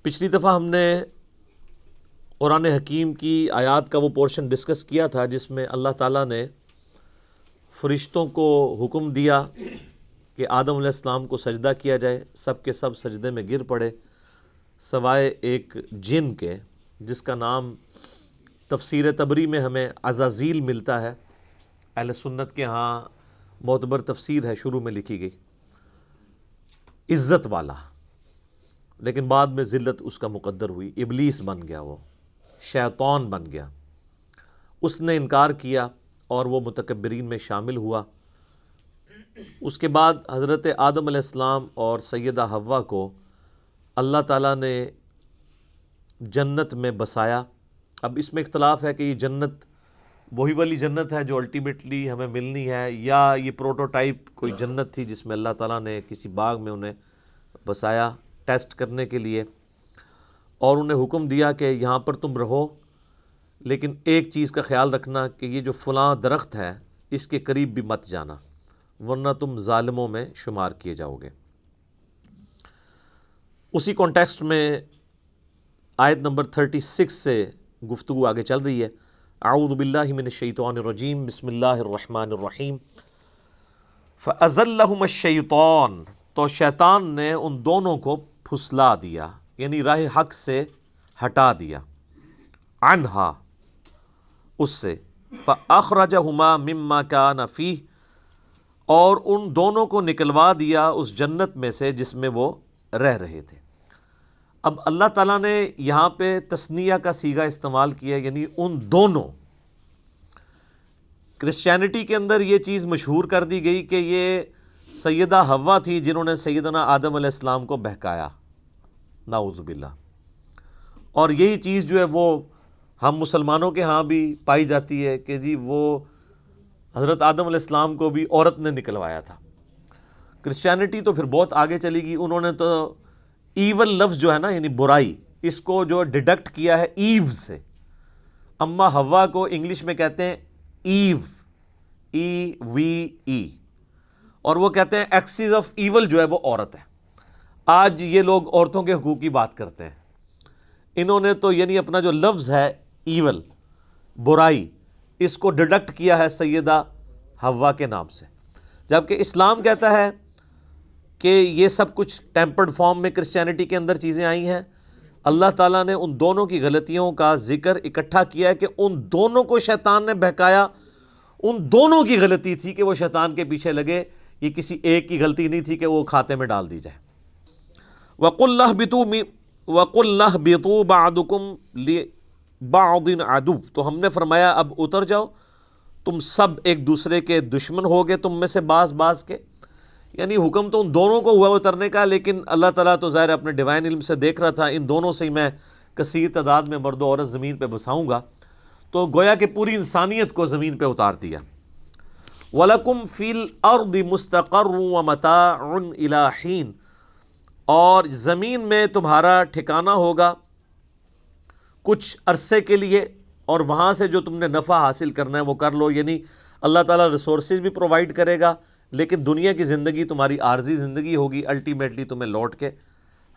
پچھلی دفعہ ہم نے قرآن حکیم کی آیات کا وہ پورشن ڈسکس کیا تھا جس میں اللہ تعالیٰ نے فرشتوں کو حکم دیا کہ آدم علیہ السلام کو سجدہ کیا جائے. سب کے سب سجدے میں گر پڑے سوائے ایک جن کے جس کا نام تفسیر تبری میں ہمیں عزازیل ملتا ہے. اہل سنت کے ہاں معتبر تفسیر ہے، شروع میں لکھی گئی، عزت والا، لیکن بعد میں ذلت اس کا مقدر ہوئی. ابلیس بن گیا، وہ شیطان بن گیا. اس نے انکار کیا اور وہ متکبرین میں شامل ہوا. اس کے بعد حضرت آدم علیہ السلام اور سیدہ حوا کو اللہ تعالیٰ نے جنت میں بسایا. اب اس میں اختلاف ہے کہ یہ جنت وہی والی جنت ہے جو الٹیمیٹلی ہمیں ملنی ہے، یا یہ پروٹوٹائپ کوئی جنت تھی جس میں اللہ تعالیٰ نے کسی باغ میں انہیں بسایا ٹیسٹ کرنے کے لیے، اور انہیں حکم دیا کہ یہاں پر تم رہو، لیکن ایک چیز کا خیال رکھنا کہ یہ جو فلاں درخت ہے اس کے قریب بھی مت جانا ورنہ تم ظالموں میں شمار کیے جاؤ گے. اسی کانٹیکسٹ میں آیت نمبر 36 سے گفتگو آگے چل رہی ہے. اعوذ باللہ من الشیطان الرجیم، بسم اللہ الرحمن الرحیم. فَأَزَلَّهُمَ الشَّيْطَانُ، تو شیطان نے ان دونوں کو پھسلا دیا، یعنی راہ حق سے ہٹا دیا. عنہا، اس سے. فَأَخْرَجَهُمَا مِمَّا كَانَ فِيهِ، اور ان دونوں کو نکلوا دیا اس جنت میں سے جس میں وہ رہ رہے تھے. اب اللہ تعالیٰ نے یہاں پہ تثنیہ کا صیغہ استعمال کیا، یعنی ان دونوں. کرسچینٹی کے اندر یہ چیز مشہور کر دی گئی کہ یہ سیدہ حوا تھی جنہوں نے سیدنا آدم علیہ السلام کو بہکایا، نعوذ باللہ. اور یہی چیز جو ہے وہ ہم مسلمانوں کے ہاں بھی پائی جاتی ہے کہ جی وہ حضرت آدم علیہ السلام کو بھی عورت نے نکلوایا تھا. کرسچینٹی تو پھر بہت آگے چلی گئی، انہوں نے تو ایول لفظ جو ہے نا، یعنی برائی، اس کو جو ڈیڈکٹ کیا ہے ایو سے. اما حوا کو انگلش میں کہتے ہیں ایو، EVE، اور وہ کہتے ہیں ایکسس آف ایول جو ہے وہ عورت ہے. آج یہ لوگ عورتوں کے حقوق کی بات کرتے ہیں. انہوں نے تو یعنی اپنا جو لفظ ہے ایول، برائی، اس کو ڈیڈکٹ کیا ہے سیدہ حوا کے نام سے، جبکہ اسلام کہتا ہے کہ یہ سب کچھ ٹیمپرڈ فارم میں کرسچینٹی کے اندر چیزیں آئی ہیں. اللہ تعالیٰ نے ان دونوں کی غلطیوں کا ذکر اکٹھا کیا ہے کہ ان دونوں کو شیطان نے بہکایا. ان دونوں کی غلطی تھی کہ وہ شیطان کے پیچھے لگے، یہ کسی ایک کی غلطی نہیں تھی کہ وہ کھاتے میں ڈال دی جائے. وَقُلْ اهْبِطُوا بَعْضُكُمْ لِبَعْضٍ عَدُوٌّ، تو ہم نے فرمایا اب اتر جاؤ، تم سب ایک دوسرے کے دشمن ہوگے، تم میں سے بعض کے. یعنی حکم تو ان دونوں کو ہوا اترنے کا، لیکن اللہ تعالیٰ تو ظاہر اپنے ڈیوائن علم سے دیکھ رہا تھا ان دونوں سے ہی میں کثیر تعداد میں مرد و عورت زمین پہ بساؤں گا، تو گویا کہ پوری انسانیت کو زمین پہ اتار دیا. وَلَكُمْ فِي الْأَرْضِ مُسْتَقَرٌّ وَمَتَاعٌ إِلَىٰ حِينٍ، اور زمین میں تمہارا ٹھکانہ ہوگا کچھ عرصے کے لیے، اور وہاں سے جو تم نے نفع حاصل کرنا ہے وہ کر لو. یعنی اللہ تعالیٰ ریسورسز بھی پرووائڈ کرے گا، لیکن دنیا کی زندگی تمہاری عارضی زندگی ہوگی، الٹیمیٹلی تمہیں لوٹ کے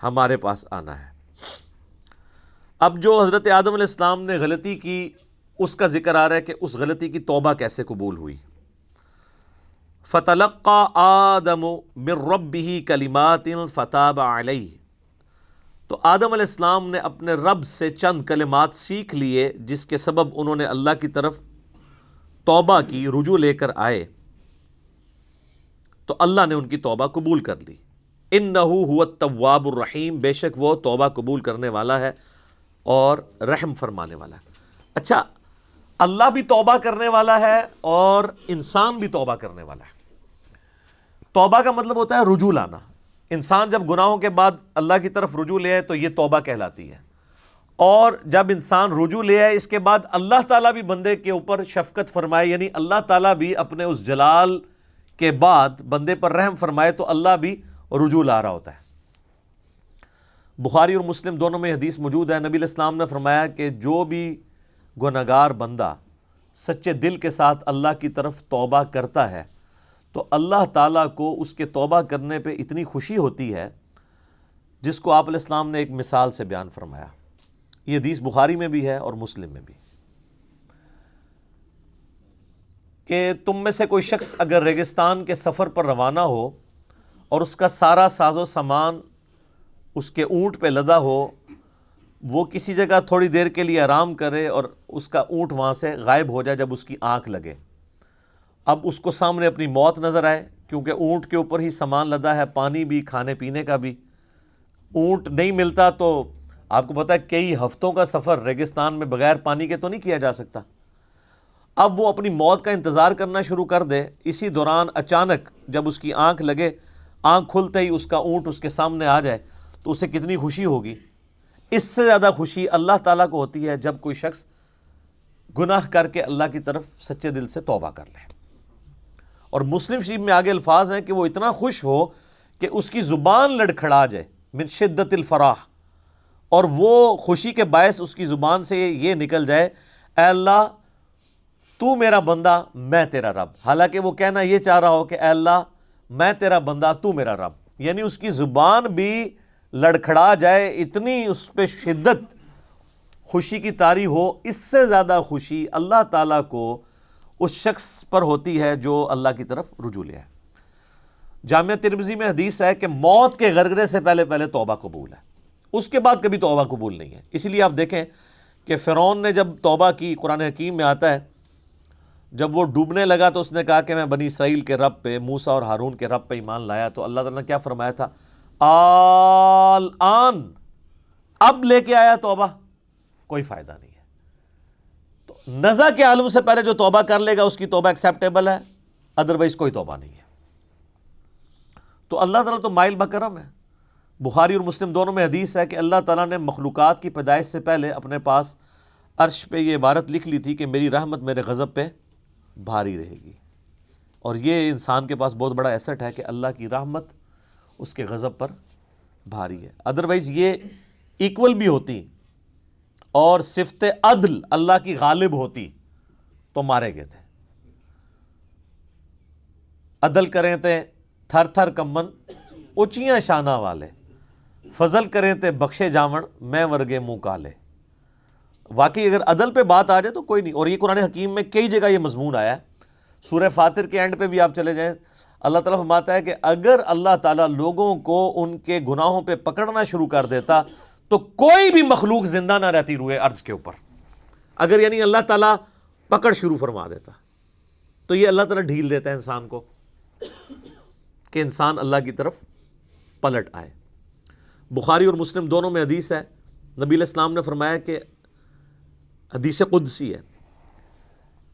ہمارے پاس آنا ہے. اب جو حضرت آدم علیہ السلام نے غلطی کی اس کا ذکر آ رہا ہے کہ اس غلطی کی توبہ کیسے قبول ہوئی. فَتَلَقَّى آدَمُ مِن رَبِّهِ كَلِمَاتٍ فَتَابَ عَلَيْهِ، تو آدم علیہ السلام نے اپنے رب سے چند کلمات سیکھ لیے جس کے سبب انہوں نے اللہ کی طرف توبہ کی، رجوع لے کر آئے، تو اللہ نے ان کی توبہ قبول کر لی. اِنَّهُ هُوَ التَّوَّابُ الرَّحِيمُ، بے شک وہ توبہ قبول کرنے والا ہے اور رحم فرمانے والا ہے. اچھا، اللہ بھی توبہ کرنے والا ہے اور انسان بھی توبہ کرنے والا ہے. توبہ کا مطلب ہوتا ہے رجوع لانا. انسان جب گناہوں کے بعد اللہ کی طرف رجوع لے آئے تو یہ توبہ کہلاتی ہے، اور جب انسان رجوع لے آئے اس کے بعد اللہ تعالیٰ بھی بندے کے اوپر شفقت فرمائے، یعنی اللہ تعالیٰ بھی اپنے اس جلال کے بعد بندے پر رحم فرمائے، تو اللہ بھی رجوع لا رہا ہوتا ہے. بخاری اور مسلم دونوں میں حدیث موجود ہے، نبی علیہ السلام نے فرمایا کہ جو بھی گنہگار بندہ سچے دل کے ساتھ اللہ کی طرف توبہ کرتا ہے تو اللہ تعالیٰ کو اس کے توبہ کرنے پہ اتنی خوشی ہوتی ہے جس کو آپ علیہ السلام نے ایک مثال سے بیان فرمایا. یہ حدیث بخاری میں بھی ہے اور مسلم میں بھی، کہ تم میں سے کوئی شخص اگر ریگستان کے سفر پر روانہ ہو اور اس کا سارا ساز و سامان اس کے اونٹ پہ لدا ہو، وہ کسی جگہ تھوڑی دیر کے لیے آرام کرے اور اس کا اونٹ وہاں سے غائب ہو جائے جب اس کی آنکھ لگے. اب اس کو سامنے اپنی موت نظر آئے، کیونکہ اونٹ کے اوپر ہی سامان لدا ہے، پانی بھی، کھانے پینے کا بھی. اونٹ نہیں ملتا تو آپ کو پتہ ہے کئی ہفتوں کا سفر ریگستان میں بغیر پانی کے تو نہیں کیا جا سکتا. اب وہ اپنی موت کا انتظار کرنا شروع کر دے. اسی دوران اچانک جب اس کی آنکھ لگے، آنکھ کھلتے ہی اس کا اونٹ اس کے سامنے آ جائے تو اسے کتنی خوشی ہوگی. اس سے زیادہ خوشی اللہ تعالیٰ کو ہوتی ہے جب کوئی شخص گناہ کر کے اللہ کی طرف سچے دل سے توبہ کر لے. اور مسلم شریف میں آگے الفاظ ہیں کہ وہ اتنا خوش ہو کہ اس کی زبان لڑکھڑا جائے، من شدت الفرح، اور وہ خوشی کے باعث اس کی زبان سے یہ نکل جائے، اے اللہ تو میرا بندہ میں تیرا رب. حالانکہ وہ کہنا یہ چاہ رہا ہو کہ اے اللہ میں تیرا بندہ تو میرا رب. یعنی اس کی زبان بھی لڑکھڑا جائے، اتنی اس پہ شدت خوشی کی طاری ہو. اس سے زیادہ خوشی اللہ تعالیٰ کو اس شخص پر ہوتی ہے جو اللہ کی طرف رجوع لے ہے. جامعہ ترمذی میں حدیث ہے کہ موت کے غرغرے سے پہلے توبہ قبول ہے، اس کے بعد کبھی توبہ قبول نہیں ہے. اس لیے آپ دیکھیں کہ فرعون نے جب توبہ کی، قرآن حکیم میں آتا ہے جب وہ ڈوبنے لگا تو اس نے کہا کہ میں بنی اسرائیل کے رب پہ، موسیٰ اور ہارون کے رب پہ ایمان لایا. تو اللہ تعالیٰ نے کیا فرمایا تھا؟ الآن، اب لے کے آیا توبہ، کوئی فائدہ نہیں ہے. تو نزع کے عالم سے پہلے جو توبہ کر لے گا اس کی توبہ ایکسیپٹیبل ہے، ادروائز کوئی توبہ نہیں ہے. تو اللہ تعالیٰ تو مائل بکرم ہے. بخاری اور مسلم دونوں میں حدیث ہے کہ اللہ تعالیٰ نے مخلوقات کی پیدائش سے پہلے اپنے پاس عرش پہ یہ عبارت لکھ لی تھی کہ میری رحمت میرے غضب پہ بھاری رہے گی. اور یہ انسان کے پاس بہت بڑا ایسٹ ہے کہ اللہ کی رحمت اس کے غضب پر بھاری ہے. ادروائز یہ ایکول بھی ہوتی اور صفت عدل اللہ کی غالب ہوتی تو مارے گئے تھے. عدل کریں تے تھر تھر کمن اونچیاں شانہ والے، فضل کریں تے بخشے جاون میں ورگے منہ کالے. واقعی اگر عدل پہ بات آ جائے تو کوئی نہیں. اور یہ قرآن حکیم میں کئی جگہ یہ مضمون آیا ہے. سورہ فاطر کے اینڈ پہ بھی آپ چلے جائیں، اللہ تعالیٰ فرماتا ہے کہ اگر اللہ تعالیٰ لوگوں کو ان کے گناہوں پہ پکڑنا شروع کر دیتا تو کوئی بھی مخلوق زندہ نہ رہتی روئے ارض کے اوپر. اگر یعنی اللہ تعالیٰ پکڑ شروع فرما دیتا تو یہ اللہ تعالیٰ ڈھیل دیتا ہے انسان کو کہ انسان اللہ کی طرف پلٹ آئے. بخاری اور مسلم دونوں میں حدیث ہے، نبی علیہ السلام نے فرمایا کہ حدیث قدسی ہے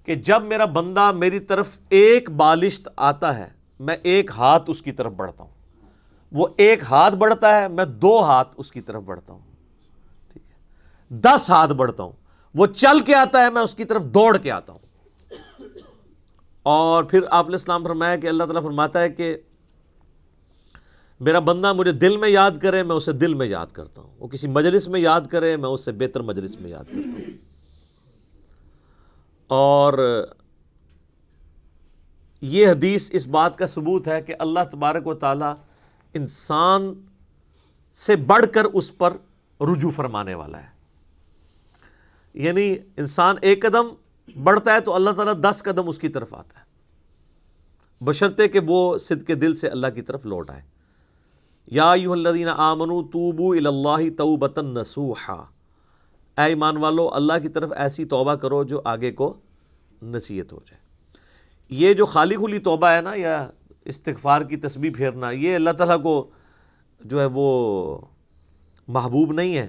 کہ جب میرا بندہ میری طرف ایک بالشت آتا ہے میں ایک ہاتھ اس کی طرف بڑھتا ہوں، وہ ایک ہاتھ بڑھتا ہے میں 2 ہاتھ اس کی طرف بڑھتا ہوں، ٹھیک ہے، 10 ہاتھ بڑھتا ہوں، وہ چل کے آتا ہے میں اس کی طرف دوڑ کے آتا ہوں. اور پھر آپ علیہ السلام فرمایا کہ اللہ تعالیٰ فرماتا ہے کہ میرا بندہ مجھے دل میں یاد کرے میں اسے دل میں یاد کرتا ہوں، وہ کسی مجلس میں یاد کرے میں اسے بہتر مجلس میں یاد کرتا ہوں. اور یہ حدیث اس بات کا ثبوت ہے کہ اللہ تبارک و تعالی انسان سے بڑھ کر اس پر رجوع فرمانے والا ہے. یعنی انسان ایک قدم بڑھتا ہے تو اللہ تعالیٰ 10 قدم اس کی طرف آتا ہے، بشرطے کہ وہ صدق دل سے اللہ کی طرف لوٹ آئے. یا ایھا الذین آمنوا توبوا الی اللہ توبۃ نصوحا، اے ایمان والو اللہ کی طرف ایسی توبہ کرو جو آگے کو نصیحت ہو جائے. یہ جو خالی خلی توبہ ہے نا یا استغفار کی تسبیح پھیرنا، یہ اللہ تعالیٰ کو جو ہے وہ محبوب نہیں ہے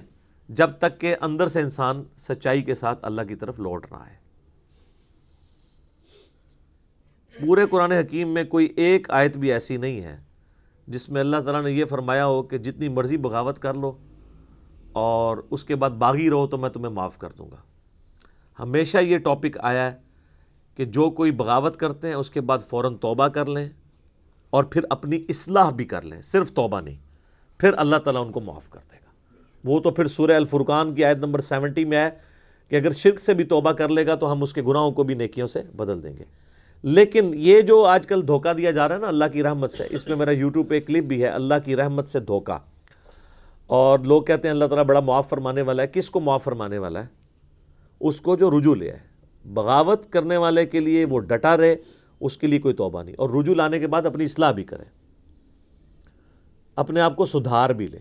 جب تک کہ اندر سے انسان سچائی کے ساتھ اللہ کی طرف لوٹ رہا ہے. پورے قرآن حکیم میں کوئی ایک آیت بھی ایسی نہیں ہے جس میں اللہ تعالیٰ نے یہ فرمایا ہو کہ جتنی مرضی بغاوت کر لو اور اس کے بعد باغی رہو تو میں تمہیں معاف کر دوں گا. ہمیشہ یہ ٹاپک آیا ہے کہ جو کوئی بغاوت کرتے ہیں اس کے بعد فوراً توبہ کر لیں اور پھر اپنی اصلاح بھی کر لیں، صرف توبہ نہیں، پھر اللہ تعالیٰ ان کو معاف کر دے گا. وہ تو پھر سورہ الفرقان کی آیت نمبر 70 میں ہے کہ اگر شرک سے بھی توبہ کر لے گا تو ہم اس کے گناہوں کو بھی نیکیوں سے بدل دیں گے. لیکن یہ جو آج کل دھوکہ دیا جا رہا ہے نا اللہ کی رحمت سے، اس میں میرا یوٹیوب پہ ایک کلپ بھی ہے، اللہ کی رحمت سے دھوکہ. اور لوگ کہتے ہیں اللہ تعالیٰ بڑا معاف فرمانے والا ہے. کس کو معاف فرمانے والا ہے؟ اس کو جو رجوع لے آئے. بغاوت کرنے والے کے لیے وہ ڈٹا رہے، اس کے لیے کوئی توبہ نہیں، اور رجوع لانے کے بعد اپنی اصلاح بھی کرے، اپنے آپ کو سدھار بھی لے.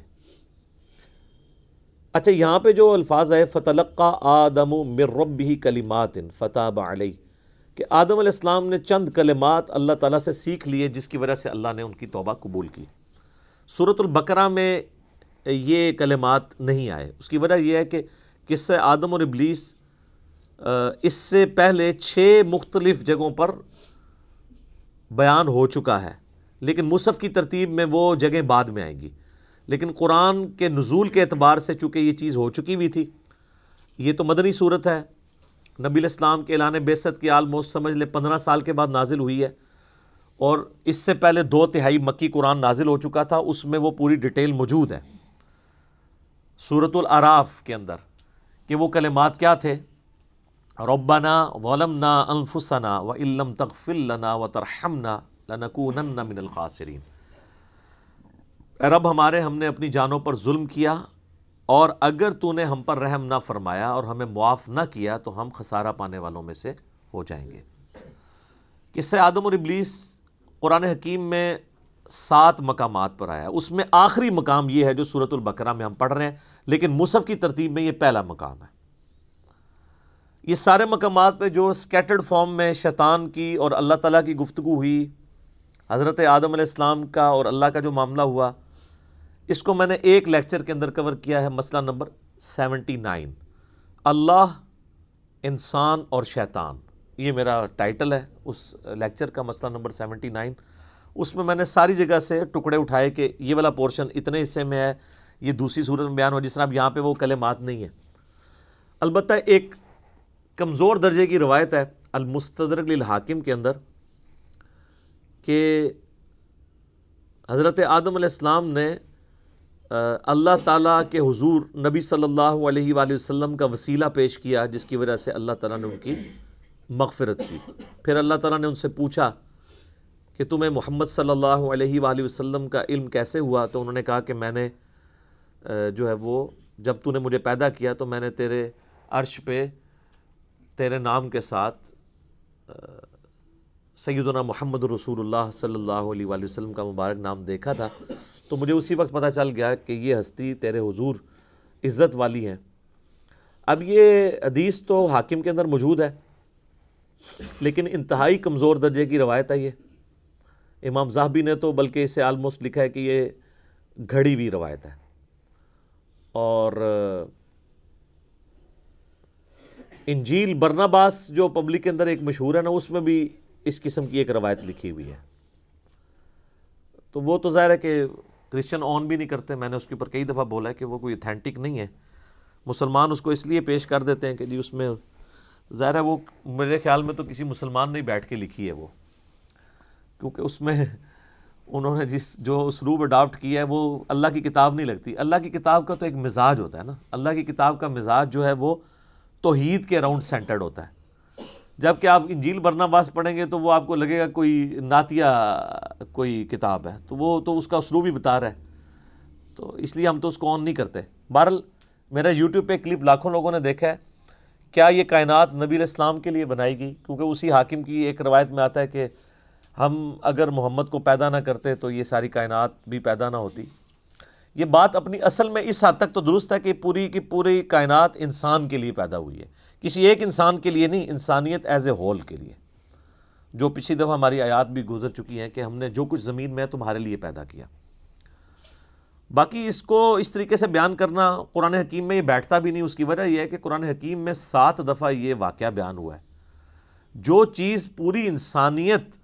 اچھا، یہاں پہ جو الفاظ ہے فَتَلَقَّى آدَمُ مِن رَبِّهِ كَلِمَاتٍ فَتَابَ عَلَيْهِ، کہ آدم علیہ السلام نے چند کلمات اللہ تعالیٰ سے سیکھ لیے جس کی وجہ سے اللہ نے ان کی توبہ قبول کی. سورۃ البقرہ میں یہ کلمات نہیں آئے. اس کی وجہ یہ ہے کہ قصہ آدم اور ابلیس اس سے پہلے 6 مختلف جگہوں پر بیان ہو چکا ہے، لیکن مصحف کی ترتیب میں وہ جگہیں بعد میں آئیں گی. لیکن قرآن کے نزول کے اعتبار سے چونکہ یہ چیز ہو چکی بھی تھی، یہ تو مدنی صورت ہے، نبی علیہ السلام کے اعلان بعثت کی آلموسٹ سمجھ لے 15 سال کے بعد نازل ہوئی ہے، اور اس سے پہلے 2/3 مکی قرآن نازل ہو چکا تھا. اس میں وہ پوری ڈیٹیل موجود ہے سورۃ الاعراف کے اندر کہ وہ کلمات کیا تھے. ربنا ظلمنا انفسنا وان لم تغفر لنا وترحمنا لنکونن من الخاسرین. اے رب ہمارے، ہم نے اپنی جانوں پر ظلم کیا، اور اگر تو نے ہم پر رحم نہ فرمایا اور ہمیں معاف نہ کیا تو ہم خسارہ پانے والوں میں سے ہو جائیں گے. قصہ آدم اور ابلیس قرآن حکیم میں 7 مقامات پر آیا. اس میں آخری مقام یہ ہے جو سورۃ البقرہ میں ہم پڑھ رہے ہیں، لیکن مصحف کی ترتیب میں یہ پہلا مقام ہے. یہ سارے مقامات پہ جو سکیٹرڈ فارم میں شیطان کی اور اللہ تعالیٰ کی گفتگو ہوئی، حضرت آدم علیہ السلام کا اور اللہ کا جو معاملہ ہوا، اس کو میں نے ایک لیکچر کے اندر کور کیا ہے. مسئلہ نمبر 79، اللہ، انسان اور شیطان، یہ میرا ٹائٹل ہے اس لیکچر کا، مسئلہ نمبر 79. اس میں نے ساری جگہ سے ٹکڑے اٹھائے کہ یہ والا پورشن اتنے حصے میں ہے، یہ دوسری صورت میں بیان ہو، جس طرح اب یہاں پہ وہ کلمات نہیں ہیں. البتہ ایک کمزور درجے کی روایت ہے المستدرک للحاکم کے اندر کہ حضرت آدم علیہ السلام نے اللہ تعالیٰ کے حضور نبی صلی اللہ علیہ وآلہ وسلم کا وسیلہ پیش کیا، جس کی وجہ سے اللہ تعالیٰ نے ان کی مغفرت کی. پھر اللہ تعالیٰ نے ان سے پوچھا کہ تمہیں محمد صلی اللہ علیہ وآلہ وسلم کا علم کیسے ہوا؟ تو انہوں نے کہا کہ میں نے جو ہے وہ جب تو نے مجھے پیدا کیا تو میں نے تیرے عرش پہ تیرے نام کے ساتھ سیدنا محمد رسول اللہ صلی اللہ علیہ وآلہ وسلم کا مبارک نام دیکھا تھا، تو مجھے اسی وقت پتہ چل گیا کہ یہ ہستی تیرے حضور عزت والی ہیں. اب یہ حدیث تو حاکم کے اندر موجود ہے، لیکن انتہائی کمزور درجے کی روایت ہے. یہ امام ذہبی نے تو بلکہ اسے آلموسٹ لکھا ہے کہ یہ گھڑی ہوئی روایت ہے. اور انجیل برناباس جو پبلک کے اندر ایک مشہور ہے نا، اس میں بھی اس قسم کی ایک روایت لکھی ہوئی ہے. تو وہ تو ظاہر ہے کہ کرسچن آن بھی نہیں کرتے. میں نے اس کے اوپر کئی دفعہ بولا ہے کہ وہ کوئی اتھینٹک نہیں ہے. مسلمان اس کو اس لیے پیش کر دیتے ہیں کہ جی اس میں ظاہر ہے وہ میرے خیال میں تو کسی مسلمان نے بیٹھ کے لکھی ہے وہ، کیونکہ اس میں انہوں نے جو اسلوب اڈاپٹ کیا ہے وہ اللہ کی کتاب نہیں لگتی. اللہ کی کتاب کا تو ایک مزاج ہوتا ہے نا، اللہ کی کتاب کا مزاج جو ہے وہ توحید کے اراؤنڈ سینٹرڈ ہوتا ہے. جبکہ آپ انجیل برناباس پڑھیں گے تو وہ آپ کو لگے گا کوئی نعتیہ کوئی کتاب ہے، تو وہ تو اس کا اسلوب ہی بتا رہا ہے، تو اس لیے ہم تو اس کو آن نہیں کرتے. بہرحال میرا یوٹیوب پہ کلپ لاکھوں لوگوں نے دیکھا ہے. کیا یہ کائنات نبی علیہ السلام کے لیے بنائی گئی؟ کیونکہ اسی حاکم کی ایک روایت میں آتا ہے کہ ہم اگر محمد کو پیدا نہ کرتے تو یہ ساری کائنات بھی پیدا نہ ہوتی. یہ بات اپنی اصل میں اس حد تک تو درست ہے کہ پوری کی پوری کائنات انسان کے لیے پیدا ہوئی ہے، کسی ایک انسان کے لیے نہیں، انسانیت ایز اے ہول کے لیے. جو پچھلی دفعہ ہماری آیات بھی گزر چکی ہیں کہ ہم نے جو کچھ زمین میں تمہارے لیے پیدا کیا. باقی اس کو اس طریقے سے بیان کرنا قرآن حکیم میں یہ بیٹھتا بھی نہیں. اس کی وجہ یہ ہے کہ قرآن حکیم میں 7 دفعہ یہ واقعہ بیان ہوا ہے. جو چیز پوری انسانیت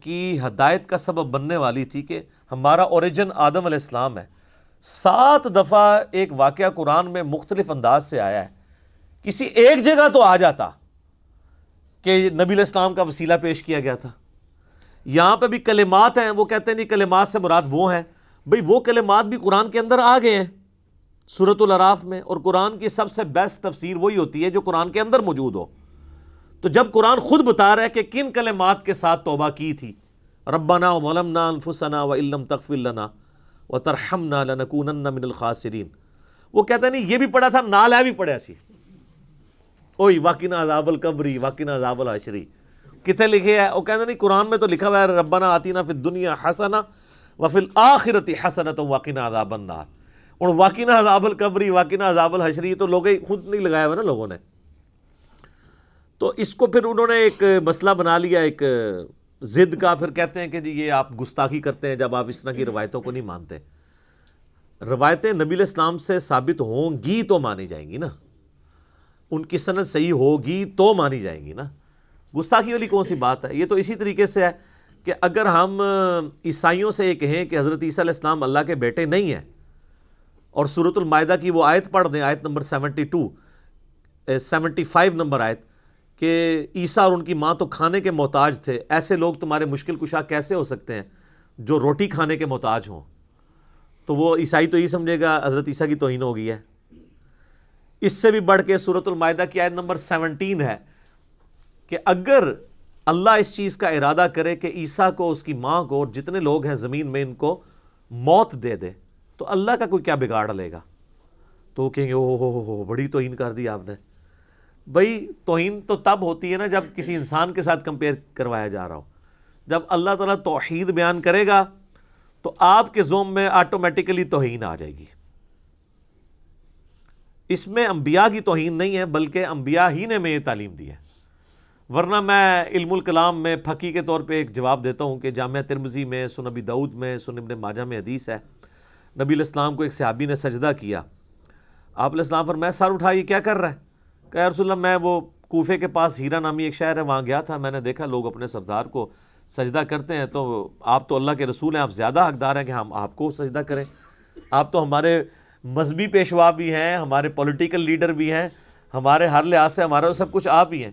کی ہدایت کا سبب بننے والی تھی کہ ہمارا اوریجن آدم علیہ السلام ہے، 7 دفعہ ایک واقعہ قرآن میں مختلف انداز سے آیا ہے. کسی ایک جگہ تو آ جاتا کہ نبی علیہ السلام کا وسیلہ پیش کیا گیا تھا. یہاں پہ بھی کلمات ہیں، وہ کہتے ہیں نہیں کلمات سے مراد وہ ہیں. بھئی وہ کلمات بھی قرآن کے اندر آ گئے ہیں سورۃ الاعراف میں، اور قرآن کی سب سے بیسٹ تفسیر وہی ہوتی ہے جو قرآن کے اندر موجود ہو. تو جب قرآن خود بتا رہا ہے کہ کن کلمات کے ساتھ توبہ کی تھی، ربنا ظلمنا انفسنا وان لم تغفر لنا وَتَرْحَمْنَا لَنَكُونَنَّ مِنَ الْخَاسِرِينَ. وہ کہتا ہے نہیں یہ بھی پڑھا تھا نال ہے بھی پڑھا سی اوئی وَقِنَا عَذَابَ الْقَبْرِ وَقِنَا عَذَابَ الْحَشْرِ. کتنے لکھے ہے؟ وہ کہتے نہیں قرآن میں تو لکھا ہوا ہے ربنا آتینا فی الدنیا حسنہ وفی الآخرۃ حسنۃ وقنا عذاب النار. اور وقنا عذاب القبر وقنا عذاب الحشر تو لوگ خود نہیں لگایا ہوا نا لوگوں نے. تو اس کو پھر انہوں نے ایک مسئلہ بنا لیا ایک ضد کا. پھر کہتے ہیں کہ جی یہ آپ گستاخی کرتے ہیں جب آپ اس طرح کی روایتوں کو نہیں مانتے. روایتیں نبی علیہ السلام سے ثابت ہوں گی تو مانی جائیں گی نا, ان کی سند صحیح ہوگی تو مانی جائیں گی نا. گستاخی والی کون سی بات ہے؟ یہ تو اسی طریقے سے ہے کہ اگر ہم عیسائیوں سے یہ کہیں کہ حضرت عیسیٰ علیہ السلام اللہ کے بیٹے نہیں ہیں اور سورۃ المائدہ کی وہ آیت پڑھ دیں, آیت نمبر 75 نمبر آیت, کہ عیسیٰ اور ان کی ماں تو کھانے کے محتاج تھے, ایسے لوگ تمہارے مشکل کشا کیسے ہو سکتے ہیں جو روٹی کھانے کے محتاج ہوں, تو وہ عیسائی تو یہ سمجھے گا حضرت عیسیٰ کی توہین ہو گئی ہے. اس سے بھی بڑھ کے سورۃ المائدہ کی آیت نمبر 17 ہے کہ اگر اللہ اس چیز کا ارادہ کرے کہ عیسیٰ کو, اس کی ماں کو اور جتنے لوگ ہیں زمین میں ان کو موت دے دے تو اللہ کا کوئی کیا بگاڑ لے گا. تو وہ کہیں گے او بڑی توہین کر دی آپ نے. بھئی توہین تو تب ہوتی ہے نا جب کسی انسان کے ساتھ کمپیئر کروایا جا رہا ہو. جب اللہ تعالیٰ توحید بیان کرے گا تو آپ کے ذوم میں آٹومیٹیکلی توہین آ جائے گی. اس میں انبیاء کی توہین نہیں ہے بلکہ انبیاء ہی نے میں یہ تعلیم دی ہے. ورنہ میں علم الکلام میں پھکی کے طور پہ ایک جواب دیتا ہوں کہ جامعہ ترمذی میں, سنن ابی داؤد میں, سنن ابن ماجہ میں حدیث ہے, نبی علیہ السلام کو ایک صحابی نے سجدہ کیا. آپ علیہ السلام فرمایا سر اٹھا یہ کیا کر رہا ہے؟ کہ یا رسول اللہ میں وہ کوفے کے پاس ہیرا نامی ایک شہر ہے وہاں گیا تھا, میں نے دیکھا لوگ اپنے سردار کو سجدہ کرتے ہیں, تو آپ تو اللہ کے رسول ہیں, آپ زیادہ حقدار ہیں کہ ہم آپ کو سجدہ کریں. آپ تو ہمارے مذہبی پیشوا بھی ہیں, ہمارے پولیٹیکل لیڈر بھی ہیں, ہمارے ہر لحاظ سے ہمارا سب کچھ آپ ہی ہیں.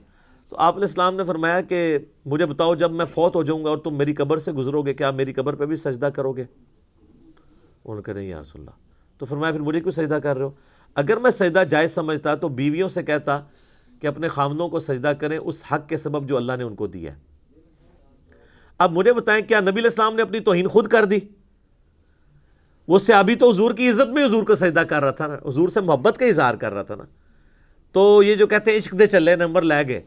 تو آپ علیہ السلام نے فرمایا کہ مجھے بتاؤ جب میں فوت ہو جاؤں گا اور تم میری قبر سے گزرو گے کیا میری قبر پہ بھی سجدہ کرو گے؟ انہوں نے کہا نہیں یا رسول اللہ. تو فرمایا پھر مجھے کیوں سجدہ کر رہے ہو؟ اگر میں سجدہ جائز سمجھتا تو بیویوں سے کہتا کہ اپنے خاوندوں کو سجدہ کریں اس حق کے سبب جو اللہ نے ان کو دیا ہے. اب مجھے بتائیں کیا نبی علیہ السلام نے اپنی توہین خود کر دی؟ وہ صحابی تو حضور کی عزت میں حضور کو سجدہ کر رہا تھا نا, حضور سے محبت کا اظہار کر رہا تھا نا. تو یہ جو کہتے ہیں عشق دے چلے نمبر لے گئے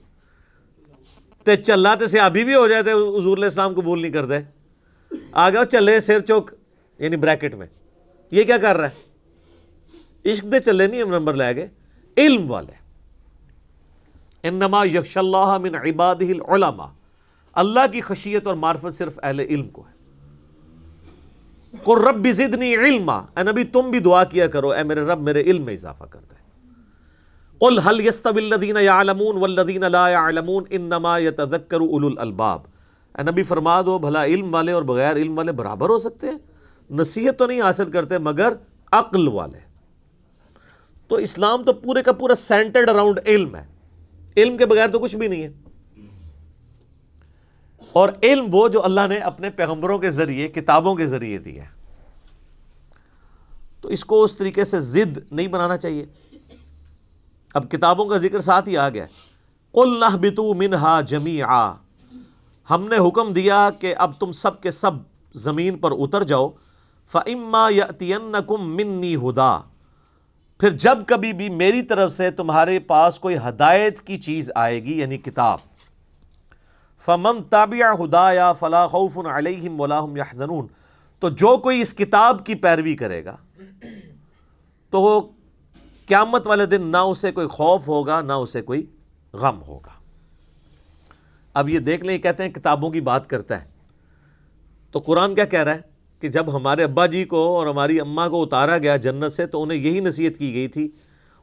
تے چلا تے صحابی بھی ہو جائے تے حضور علیہ السلام قبول نہیں کرتے, آ گیا چلے سر چوک یعنی بریکٹ میں. یہ کیا کر رہا ہے؟ عشق دے چلے نہیں ہم نمبر لے گئے, علم والے. انما یخشی اللہ من عبادہ العلماء, اللہ کی خشیت اور معرفت صرف اہل علم کو ہے. قل رب زدنی علما, اے نبی تم بھی دعا کیا کرو اے میرے رب میرے علم میں اضافہ کر دے. قل هل يستوي الذين يعلمون والذين لا يعلمون انما يتذكر اولو الالباب. اے نبی فرما دو بھلا علم والے اور بغیر علم والے برابر ہو سکتے ہیں؟ نصیحت تو نہیں حاصل کرتے مگر عقل والے. تو اسلام تو پورے کا پورا سینٹرڈ اراؤنڈ علم ہے, علم کے بغیر تو کچھ بھی نہیں ہے. اور علم وہ جو اللہ نے اپنے پیغمبروں کے ذریعے کتابوں کے ذریعے دیا ہے. تو اس کو اس طریقے سے ضد نہیں بنانا چاہیے. اب کتابوں کا ذکر ساتھ ہی آ گیا. قُلْ اهْبِطُوا مِنْهَا جَمِيعًا, ہم نے حکم دیا کہ اب تم سب کے سب زمین پر اتر جاؤ. فَإِمَّا يَأْتِيَنَّكُمْ مِنِّي هُدًى, پھر جب کبھی بھی میری طرف سے تمہارے پاس کوئی ہدایت کی چیز آئے گی یعنی کتاب. فَمَن تَبِعَ هُدَايَا فَلَا خَوْفٌ عَلَيْهِمْ وَلَا هُمْ يَحْزَنُونَ, تو جو کوئی اس کتاب کی پیروی کرے گا تو وہ قیامت والے دن نہ اسے کوئی خوف ہوگا نہ اسے کوئی غم ہوگا. اب یہ دیکھ لیں, یہ کہتے ہیں کتابوں کی بات کرتا ہے, تو قرآن کیا کہہ رہا ہے کہ جب ہمارے ابا جی کو اور ہماری اماں کو اتارا گیا جنت سے تو انہیں یہی نصیحت کی گئی تھی,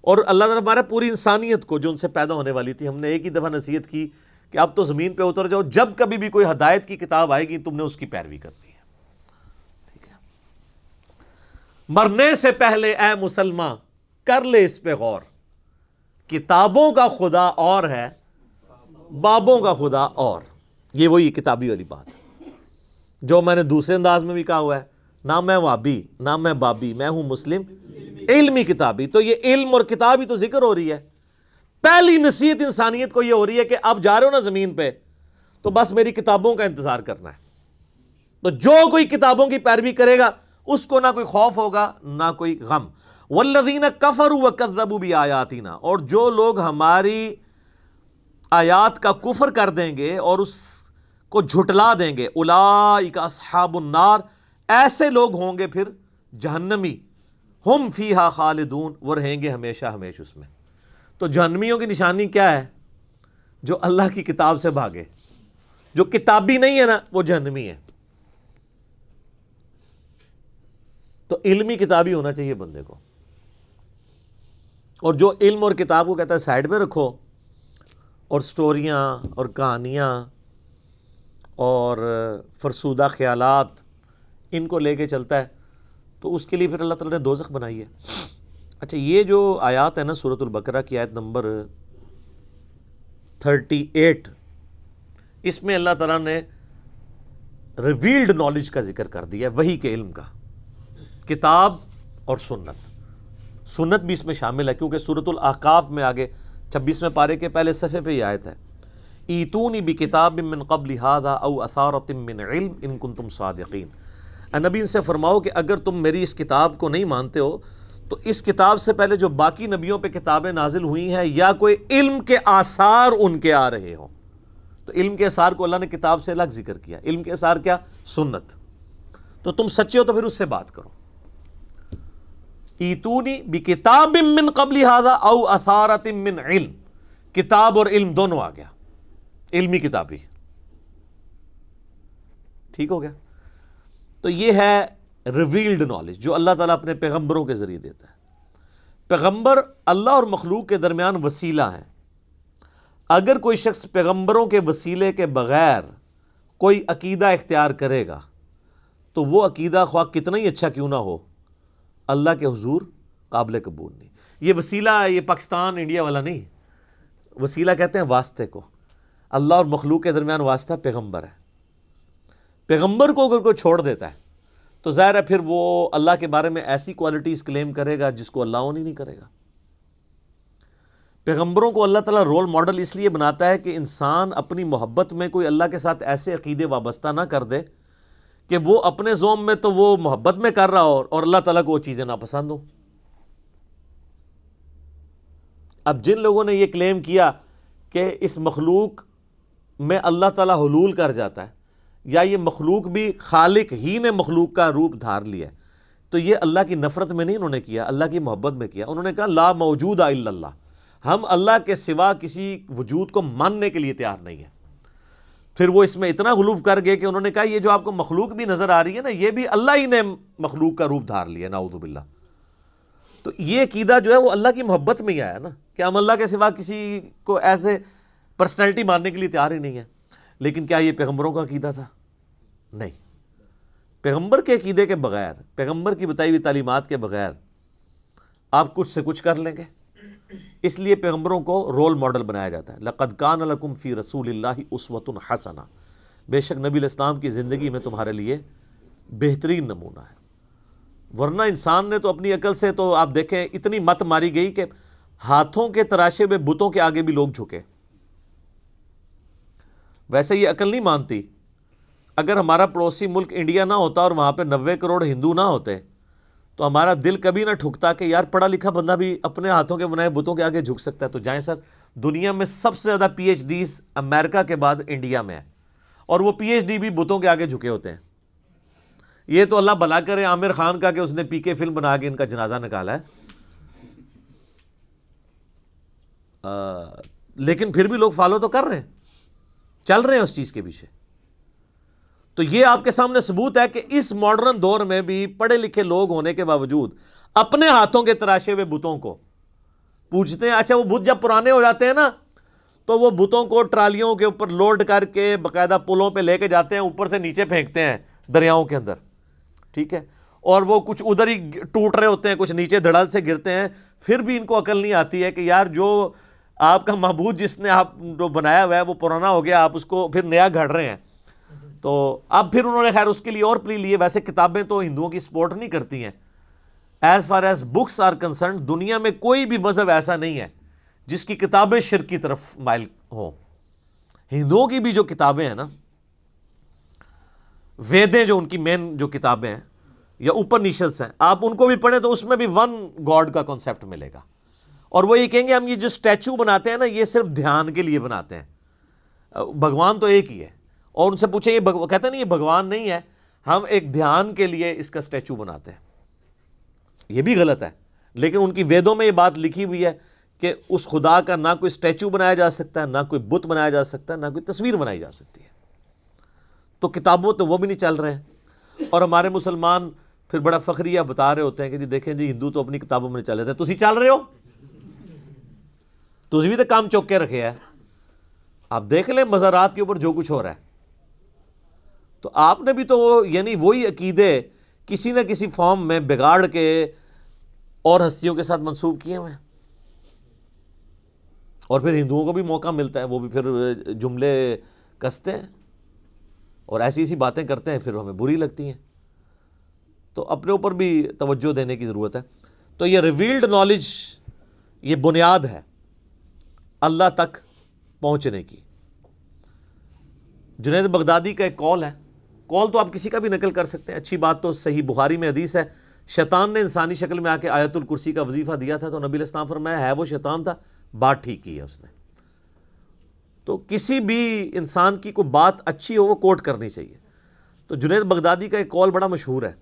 اور اللہ تعالیٰ ہمارا پوری انسانیت کو جو ان سے پیدا ہونے والی تھی ہم نے ایک ہی دفعہ نصیحت کی کہ اب تو زمین پہ اتر جاؤ, جب کبھی بھی کوئی ہدایت کی کتاب آئے گی تم نے اس کی پیروی کرنی ہے. ٹھیک ہے, مرنے سے پہلے اے مسلمان کر لے اس پہ غور, کتابوں کا خدا اور ہے بابوں کا خدا اور. یہ وہی کتابی والی بات ہے جو میں نے دوسرے انداز میں بھی کہا ہوا ہے, نہ میں وابی نہ میں بابی, میں ہوں مسلم علمی کتابی. تو یہ علم اور کتاب ہی تو ذکر ہو رہی ہے. پہلی نصیحت انسانیت کو یہ ہو رہی ہے کہ اب جا رہے ہو نا زمین پہ تو بس میری کتابوں کا انتظار کرنا ہے. تو جو کوئی کتابوں کی پیروی کرے گا اس کو نہ کوئی خوف ہوگا نہ کوئی غم. والذین کفروا وکذبوا بآیاتنا، اور جو لوگ ہماری آیات کا کفر کر دیں گے اور اس کو جھٹلا دیں گے، اولئک اصحاب النار، ایسے لوگ ہوں گے پھر جہنمی، ہم فیہا خالدون، وہ رہیں گے ہمیشہ ہمیشہ اس میں. تو جہنمیوں کی نشانی کیا ہے؟ جو اللہ کی کتاب سے بھاگے. جو کتابی نہیں ہے نا وہ جہنمی ہے. تو علمی کتابی ہونا چاہیے بندے کو، اور جو علم اور کتاب کو کہتا ہے سائڈ میں رکھو، اور سٹوریاں اور کہانیاں اور فرسودہ خیالات ان کو لے کے چلتا ہے، تو اس کے لیے پھر اللہ تعالیٰ نے دوزخ بنائی ہے. اچھا، یہ جو آیات ہے نا سورۃ البقرہ کی آیت نمبر 38، اس میں اللہ تعالیٰ نے ریویلڈ نالج کا ذکر کر دیا ہے، وحی کے علم کا، کتاب اور سنت. سنت بھی اس میں شامل ہے، کیونکہ سورۃ الاحقاف میں آگے 26ویں پارے کے پہلے صفحے پہ یہ آیت ہے، ایتونی بکتاب من قبل ھذا او اثارۃ من علم ان کنتم صادقین. نبی ان سے فرماؤ کہ اگر تم میری اس کتاب کو نہیں مانتے ہو تو اس کتاب سے پہلے جو باقی نبیوں پہ کتابیں نازل ہوئی ہیں یا کوئی علم کے آثار ان کے آ رہے ہوں. تو علم کے آثار کو اللہ نے کتاب سے الگ ذکر کیا. علم کے آثار کیا؟ سنت. تو تم سچے ہو تو پھر اس سے بات کرو. ایتونی بکتاب من قبل ھذا او اثارۃ من علم، کتاب اور علم دونوں آ گیا، علمی کتابی. ٹھیک ہو گیا؟ تو یہ ہے ریویلڈ نالج جو اللہ تعالیٰ اپنے پیغمبروں کے ذریعے دیتا ہے. پیغمبر اللہ اور مخلوق کے درمیان وسیلہ ہیں. اگر کوئی شخص پیغمبروں کے وسیلے کے بغیر کوئی عقیدہ اختیار کرے گا تو وہ عقیدہ خواہ کتنا ہی اچھا کیوں نہ ہو، اللہ کے حضور قابل قبول نہیں. یہ وسیلہ یہ پاکستان انڈیا والا نہیں، وسیلہ کہتے ہیں واسطے کو. اللہ اور مخلوق کے درمیان واسطہ پیغمبر ہے. پیغمبر کو اگر کوئی چھوڑ دیتا ہے تو ظاہر ہے پھر وہ اللہ کے بارے میں ایسی کوالٹیز کلیم کرے گا جس کو اللہ اون ہی نہیں کرے گا. پیغمبروں کو اللہ تعالیٰ رول ماڈل اس لیے بناتا ہے کہ انسان اپنی محبت میں کوئی اللہ کے ساتھ ایسے عقیدے وابستہ نہ کر دے کہ وہ اپنے ذوم میں تو وہ محبت میں کر رہا ہو اور اللہ تعالیٰ کو وہ چیزیں ناپسند ہوں. اب جن لوگوں نے یہ کلیم کیا کہ اس مخلوق میں اللہ تعالیٰ حلول کر جاتا ہے یا یہ مخلوق بھی خالق ہی نے مخلوق کا روپ دھار لیا ہے، تو یہ اللہ کی نفرت میں نہیں انہوں نے کیا، اللہ کی محبت میں کیا. انہوں نے کہا لا موجود الا اللہ، ہم اللہ کے سوا کسی وجود کو ماننے کے لیے تیار نہیں ہیں. پھر وہ اس میں اتنا غلو کر گئے کہ انہوں نے کہا یہ جو آپ کو مخلوق بھی نظر آ رہی ہے نا، یہ بھی اللہ ہی نے مخلوق کا روپ دھار لیا، نعوذ باللہ. تو یہ عقیدہ جو ہے وہ اللہ کی محبت میں ہی آیا نا، کہ ہم اللہ کے سوا کسی کو ایسے پرسنالٹی ماننے کے لیے تیار ہی نہیں ہے. لیکن کیا یہ پیغمبروں کا عقیدہ تھا؟ نہیں. پیغمبر کے عقیدے کے بغیر، پیغمبر کی بتائی ہوئی تعلیمات کے بغیر آپ کچھ سے کچھ کر لیں گے. اس لیے پیغمبروں کو رول ماڈل بنایا جاتا ہے. لقد کان لکم فی رسول اللہ اسوۃ حسنہ، بے شک نبی علیہ السلام کی زندگی میں تمہارے لیے بہترین نمونہ ہے. ورنہ انسان نے تو اپنی عقل سے تو آپ دیکھیں اتنی مت ماری گئی کہ ہاتھوں کے تراشے ہوئے بتوں کے آگے بھی لوگ جھکے. ویسے یہ عقل نہیں مانتی. اگر ہمارا پڑوسی ملک انڈیا نہ ہوتا اور وہاں پہ 90 کروڑ ہندو نہ ہوتے تو ہمارا دل کبھی نہ ٹھکتا کہ یار پڑھا لکھا بندہ بھی اپنے ہاتھوں کے بنائے بتوں کے آگے جھک سکتا ہے. تو جائیں سر، دنیا میں سب سے زیادہ پی ایچ ڈیز امریکہ کے بعد انڈیا میں ہے، اور وہ پی ایچ ڈی بھی بتوں کے آگے جھکے ہوتے ہیں. یہ تو اللہ بھلا کرے عامر خان کا کہ اس نے پی کے فلم بنا کے ان کا جنازہ نکالا ہے. لیکن پھر بھی لوگ فالو تو کر رہے ہیں، چل رہے ہیں اس چیز کے پیچھے. تو یہ آپ کے سامنے ثبوت ہے کہ اس ماڈرن دور میں بھی پڑھے لکھے لوگ ہونے کے باوجود اپنے ہاتھوں کے تراشے ہوئے بتوں کو پوجتے ہیں. اچھا، وہ بت جب پرانے ہو جاتے ہیں نا تو وہ بتوں کو ٹرالیوں کے اوپر لوڈ کر کے باقاعدہ پلوں پہ لے کے جاتے ہیں، اوپر سے نیچے پھینکتے ہیں دریاؤں کے اندر. ٹھیک ہے، اور وہ کچھ ادھر ہی ٹوٹ رہے ہوتے ہیں، کچھ نیچے دھڑل سے گرتے ہیں. پھر بھی ان کو عقل نہیں آتی ہے کہ یار جو آپ کا معبود جس نے آپ جو بنایا ہوا ہے وہ پرانا ہو گیا، آپ اس کو پھر نیا گھڑ رہے ہیں. تو اب پھر انہوں نے خیر اس کے لیے اور پلی لیے. ویسے کتابیں تو ہندوؤں کی سپورٹ نہیں کرتی ہیں. As far as books are concerned دنیا میں کوئی بھی مذہب ایسا نہیں ہے جس کی کتابیں شرک کی طرف مائل ہوں. ہندوؤں کی بھی جو کتابیں ہیں نا، ویدیں جو ان کی مین جو کتابیں ہیں، یا اوپر نیشز ہیں، آپ ان کو بھی پڑھیں تو اس میں بھی ون گاڈ کا کانسیپٹ ملے گا. اور وہ یہ کہیں گے ہم یہ جو اسٹیچو بناتے ہیں نا یہ صرف دھیان کے لیے بناتے ہیں، بھگوان تو ایک ہی ہے. اور ان سے پوچھیں یہ کہتے ہیں نہیں یہ بھگوان نہیں ہے، ہم ایک دھیان کے لیے اس کا اسٹیچو بناتے ہیں. یہ بھی غلط ہے، لیکن ان کی ویدوں میں یہ بات لکھی ہوئی ہے کہ اس خدا کا نہ کوئی اسٹیچو بنایا جا سکتا ہے، نہ کوئی بت بنایا جا سکتا ہے، نہ کوئی تصویر بنائی جا سکتی ہے. تو کتابوں تو وہ بھی نہیں چل رہے ہیں. اور ہمارے مسلمان پھر بڑا فخریہ بتا رہے ہوتے ہیں کہ جی دیکھیں جی ہندو تو اپنی کتابوں میں نہیں چل رہے تھے، تسی چل رہے ہو، تسی بھی تو کام چوک کے رکھے ہے. آپ دیکھ لیں مزارات کے اوپر جو کچھ ہو رہا ہے، تو آپ نے بھی تو یعنی وہی عقیدے کسی نہ کسی فارم میں بگاڑ کے اور ہستیوں کے ساتھ منسوب کیے ہوئے ہیں. اور پھر ہندوؤں کو بھی موقع ملتا ہے، وہ بھی پھر جملے کستے ہیں اور ایسی ایسی باتیں کرتے ہیں، پھر ہمیں بری لگتی ہیں. تو اپنے اوپر بھی توجہ دینے کی ضرورت ہے. تو یہ ریویلڈ نالج یہ بنیاد ہے اللہ تک پہنچنے کی. جنید بغدادی کا ایک قول ہے، قول تو آپ کسی کا بھی نقل کر سکتے ہیں، اچھی بات تو صحیح بخاری میں حدیث ہے، شیطان نے انسانی شکل میں آ کے آیت الکرسی کا وظیفہ دیا تھا تو نبی علیہ السلام فرمایا ہے وہ شیطان تھا، بات ٹھیک کی ہے اس نے. تو کسی بھی انسان کی کوئی بات اچھی ہو وہ کوٹ کرنی چاہیے. تو جنید بغدادی کا ایک قول بڑا مشہور ہے.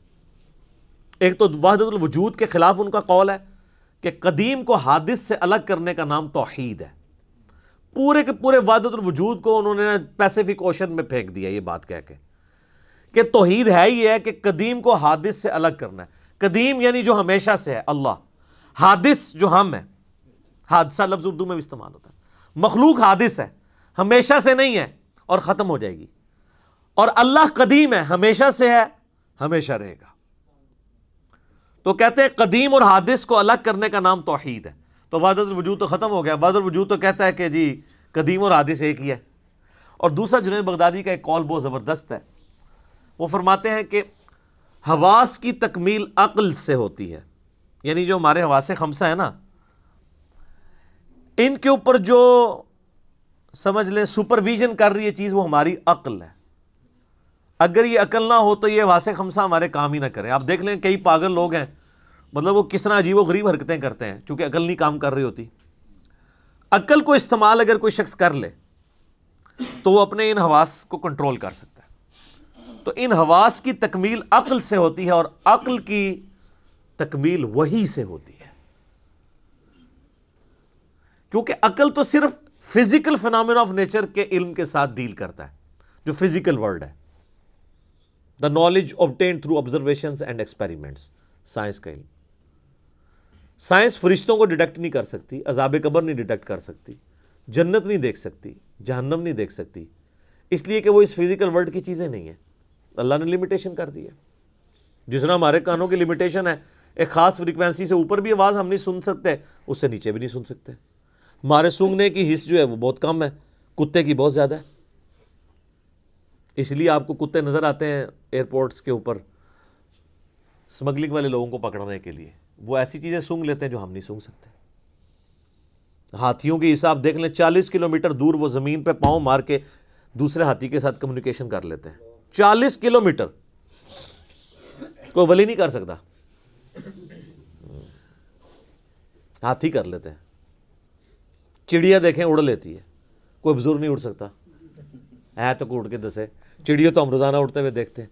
ایک تو وحدت الوجود کے خلاف ان کا قول ہے کہ قدیم کو حادث سے الگ کرنے کا نام توحید ہے. پورے کے پورے وحدت الوجود کو انہوں نے پیسیفک اوشن میں پھینک دیا یہ بات کہہ کے کہ توحید ہے یہ ہے کہ قدیم کو حادث سے الگ کرنا ہے. قدیم یعنی جو ہمیشہ سے ہے اللہ، حادث جو ہم ہے، حادثہ لفظ اردو میں بھی استعمال ہوتا ہے. مخلوق حادث ہے، ہمیشہ سے نہیں ہے اور ختم ہو جائے گی، اور اللہ قدیم ہے، ہمیشہ سے ہے، ہمیشہ رہے گا. تو کہتے ہیں قدیم اور حادث کو الگ کرنے کا نام توحید ہے. تو وحدت الوجود تو ختم ہو گیا. وحدت الوجود تو کہتا ہے کہ جی قدیم اور حادث ایک ہی ہے. اور دوسرا جنید بغدادی کا ایک قول بہت زبردست ہے. وہ فرماتے ہیں کہ حواس کی تکمیل عقل سے ہوتی ہے. یعنی جو ہمارے حواس خمسہ ہیں نا، ان کے اوپر جو سمجھ لیں سپرویژن کر رہی ہے چیز وہ ہماری عقل ہے. اگر یہ عقل نہ ہو تو یہ حواس خمسہ ہمارے کام ہی نہ کریں. آپ دیکھ لیں کئی پاگل لوگ ہیں، مطلب وہ کس طرح عجیب و غریب حرکتیں کرتے ہیں چونکہ عقل نہیں کام کر رہی ہوتی. عقل کو استعمال اگر کوئی شخص کر لے تو وہ اپنے ان حواس کو کنٹرول کر سکتا ہے. تو ان حواس کی تکمیل عقل سے ہوتی ہے اور عقل کی تکمیل وحی سے ہوتی ہے. کیونکہ عقل تو صرف فزیکل فینامنا آف نیچر کے علم کے ساتھ ڈیل کرتا ہے، جو فزیکل ورلڈ ہے. The knowledge obtained through observations and experiments, science کا علم. سائنس فرشتوں کو ڈیٹیکٹ نہیں کر سکتی، عذاب قبر نہیں ڈیٹیکٹ کر سکتی، جنت نہیں دیکھ سکتی، جہنم نہیں دیکھ سکتی، اس لیے کہ وہ اس فزیکل ورلڈ کی چیزیں نہیں ہیں. اللہ نے لمیٹیشن کر دی ہے. جس طرح ہمارے کانوں کی لمیٹیشن ہے، ایک خاص فریکوینسی سے اوپر بھی آواز ہم نہیں سن سکتے، اس سے نیچے بھی نہیں سن سکتے. ہمارے سونگنے کی حس جو ہے وہ بہت کم ہے، کتے کی بہت زیادہ ہے. اس لیے آپ کو کتے نظر آتے ہیں ایئرپورٹس کے اوپر سمگلنگ والے لوگوں کو پکڑنے کے لیے. وہ ایسی چیزیں سونگ لیتے ہیں جو ہم نہیں سونگ سکتے. ہاتھیوں کی حساب دیکھ لیں، 40 کلومیٹر دور وہ زمین پہ پاؤں مار کے دوسرے ہاتھی کے ساتھ کمیونیکیشن کر لیتے ہیں. 40 کلومیٹر کوئی ولی نہیں کر سکتا، ہاتھی کر لیتے ہیں. چڑیا دیکھیں اڑ لیتی ہے، کوئی بزرگ نہیں اڑ سکتا ہے تو کوئی اڑ کے دسے. چڑیا تو ہم روزانہ اڑتے ہوئے دیکھتے ہیں.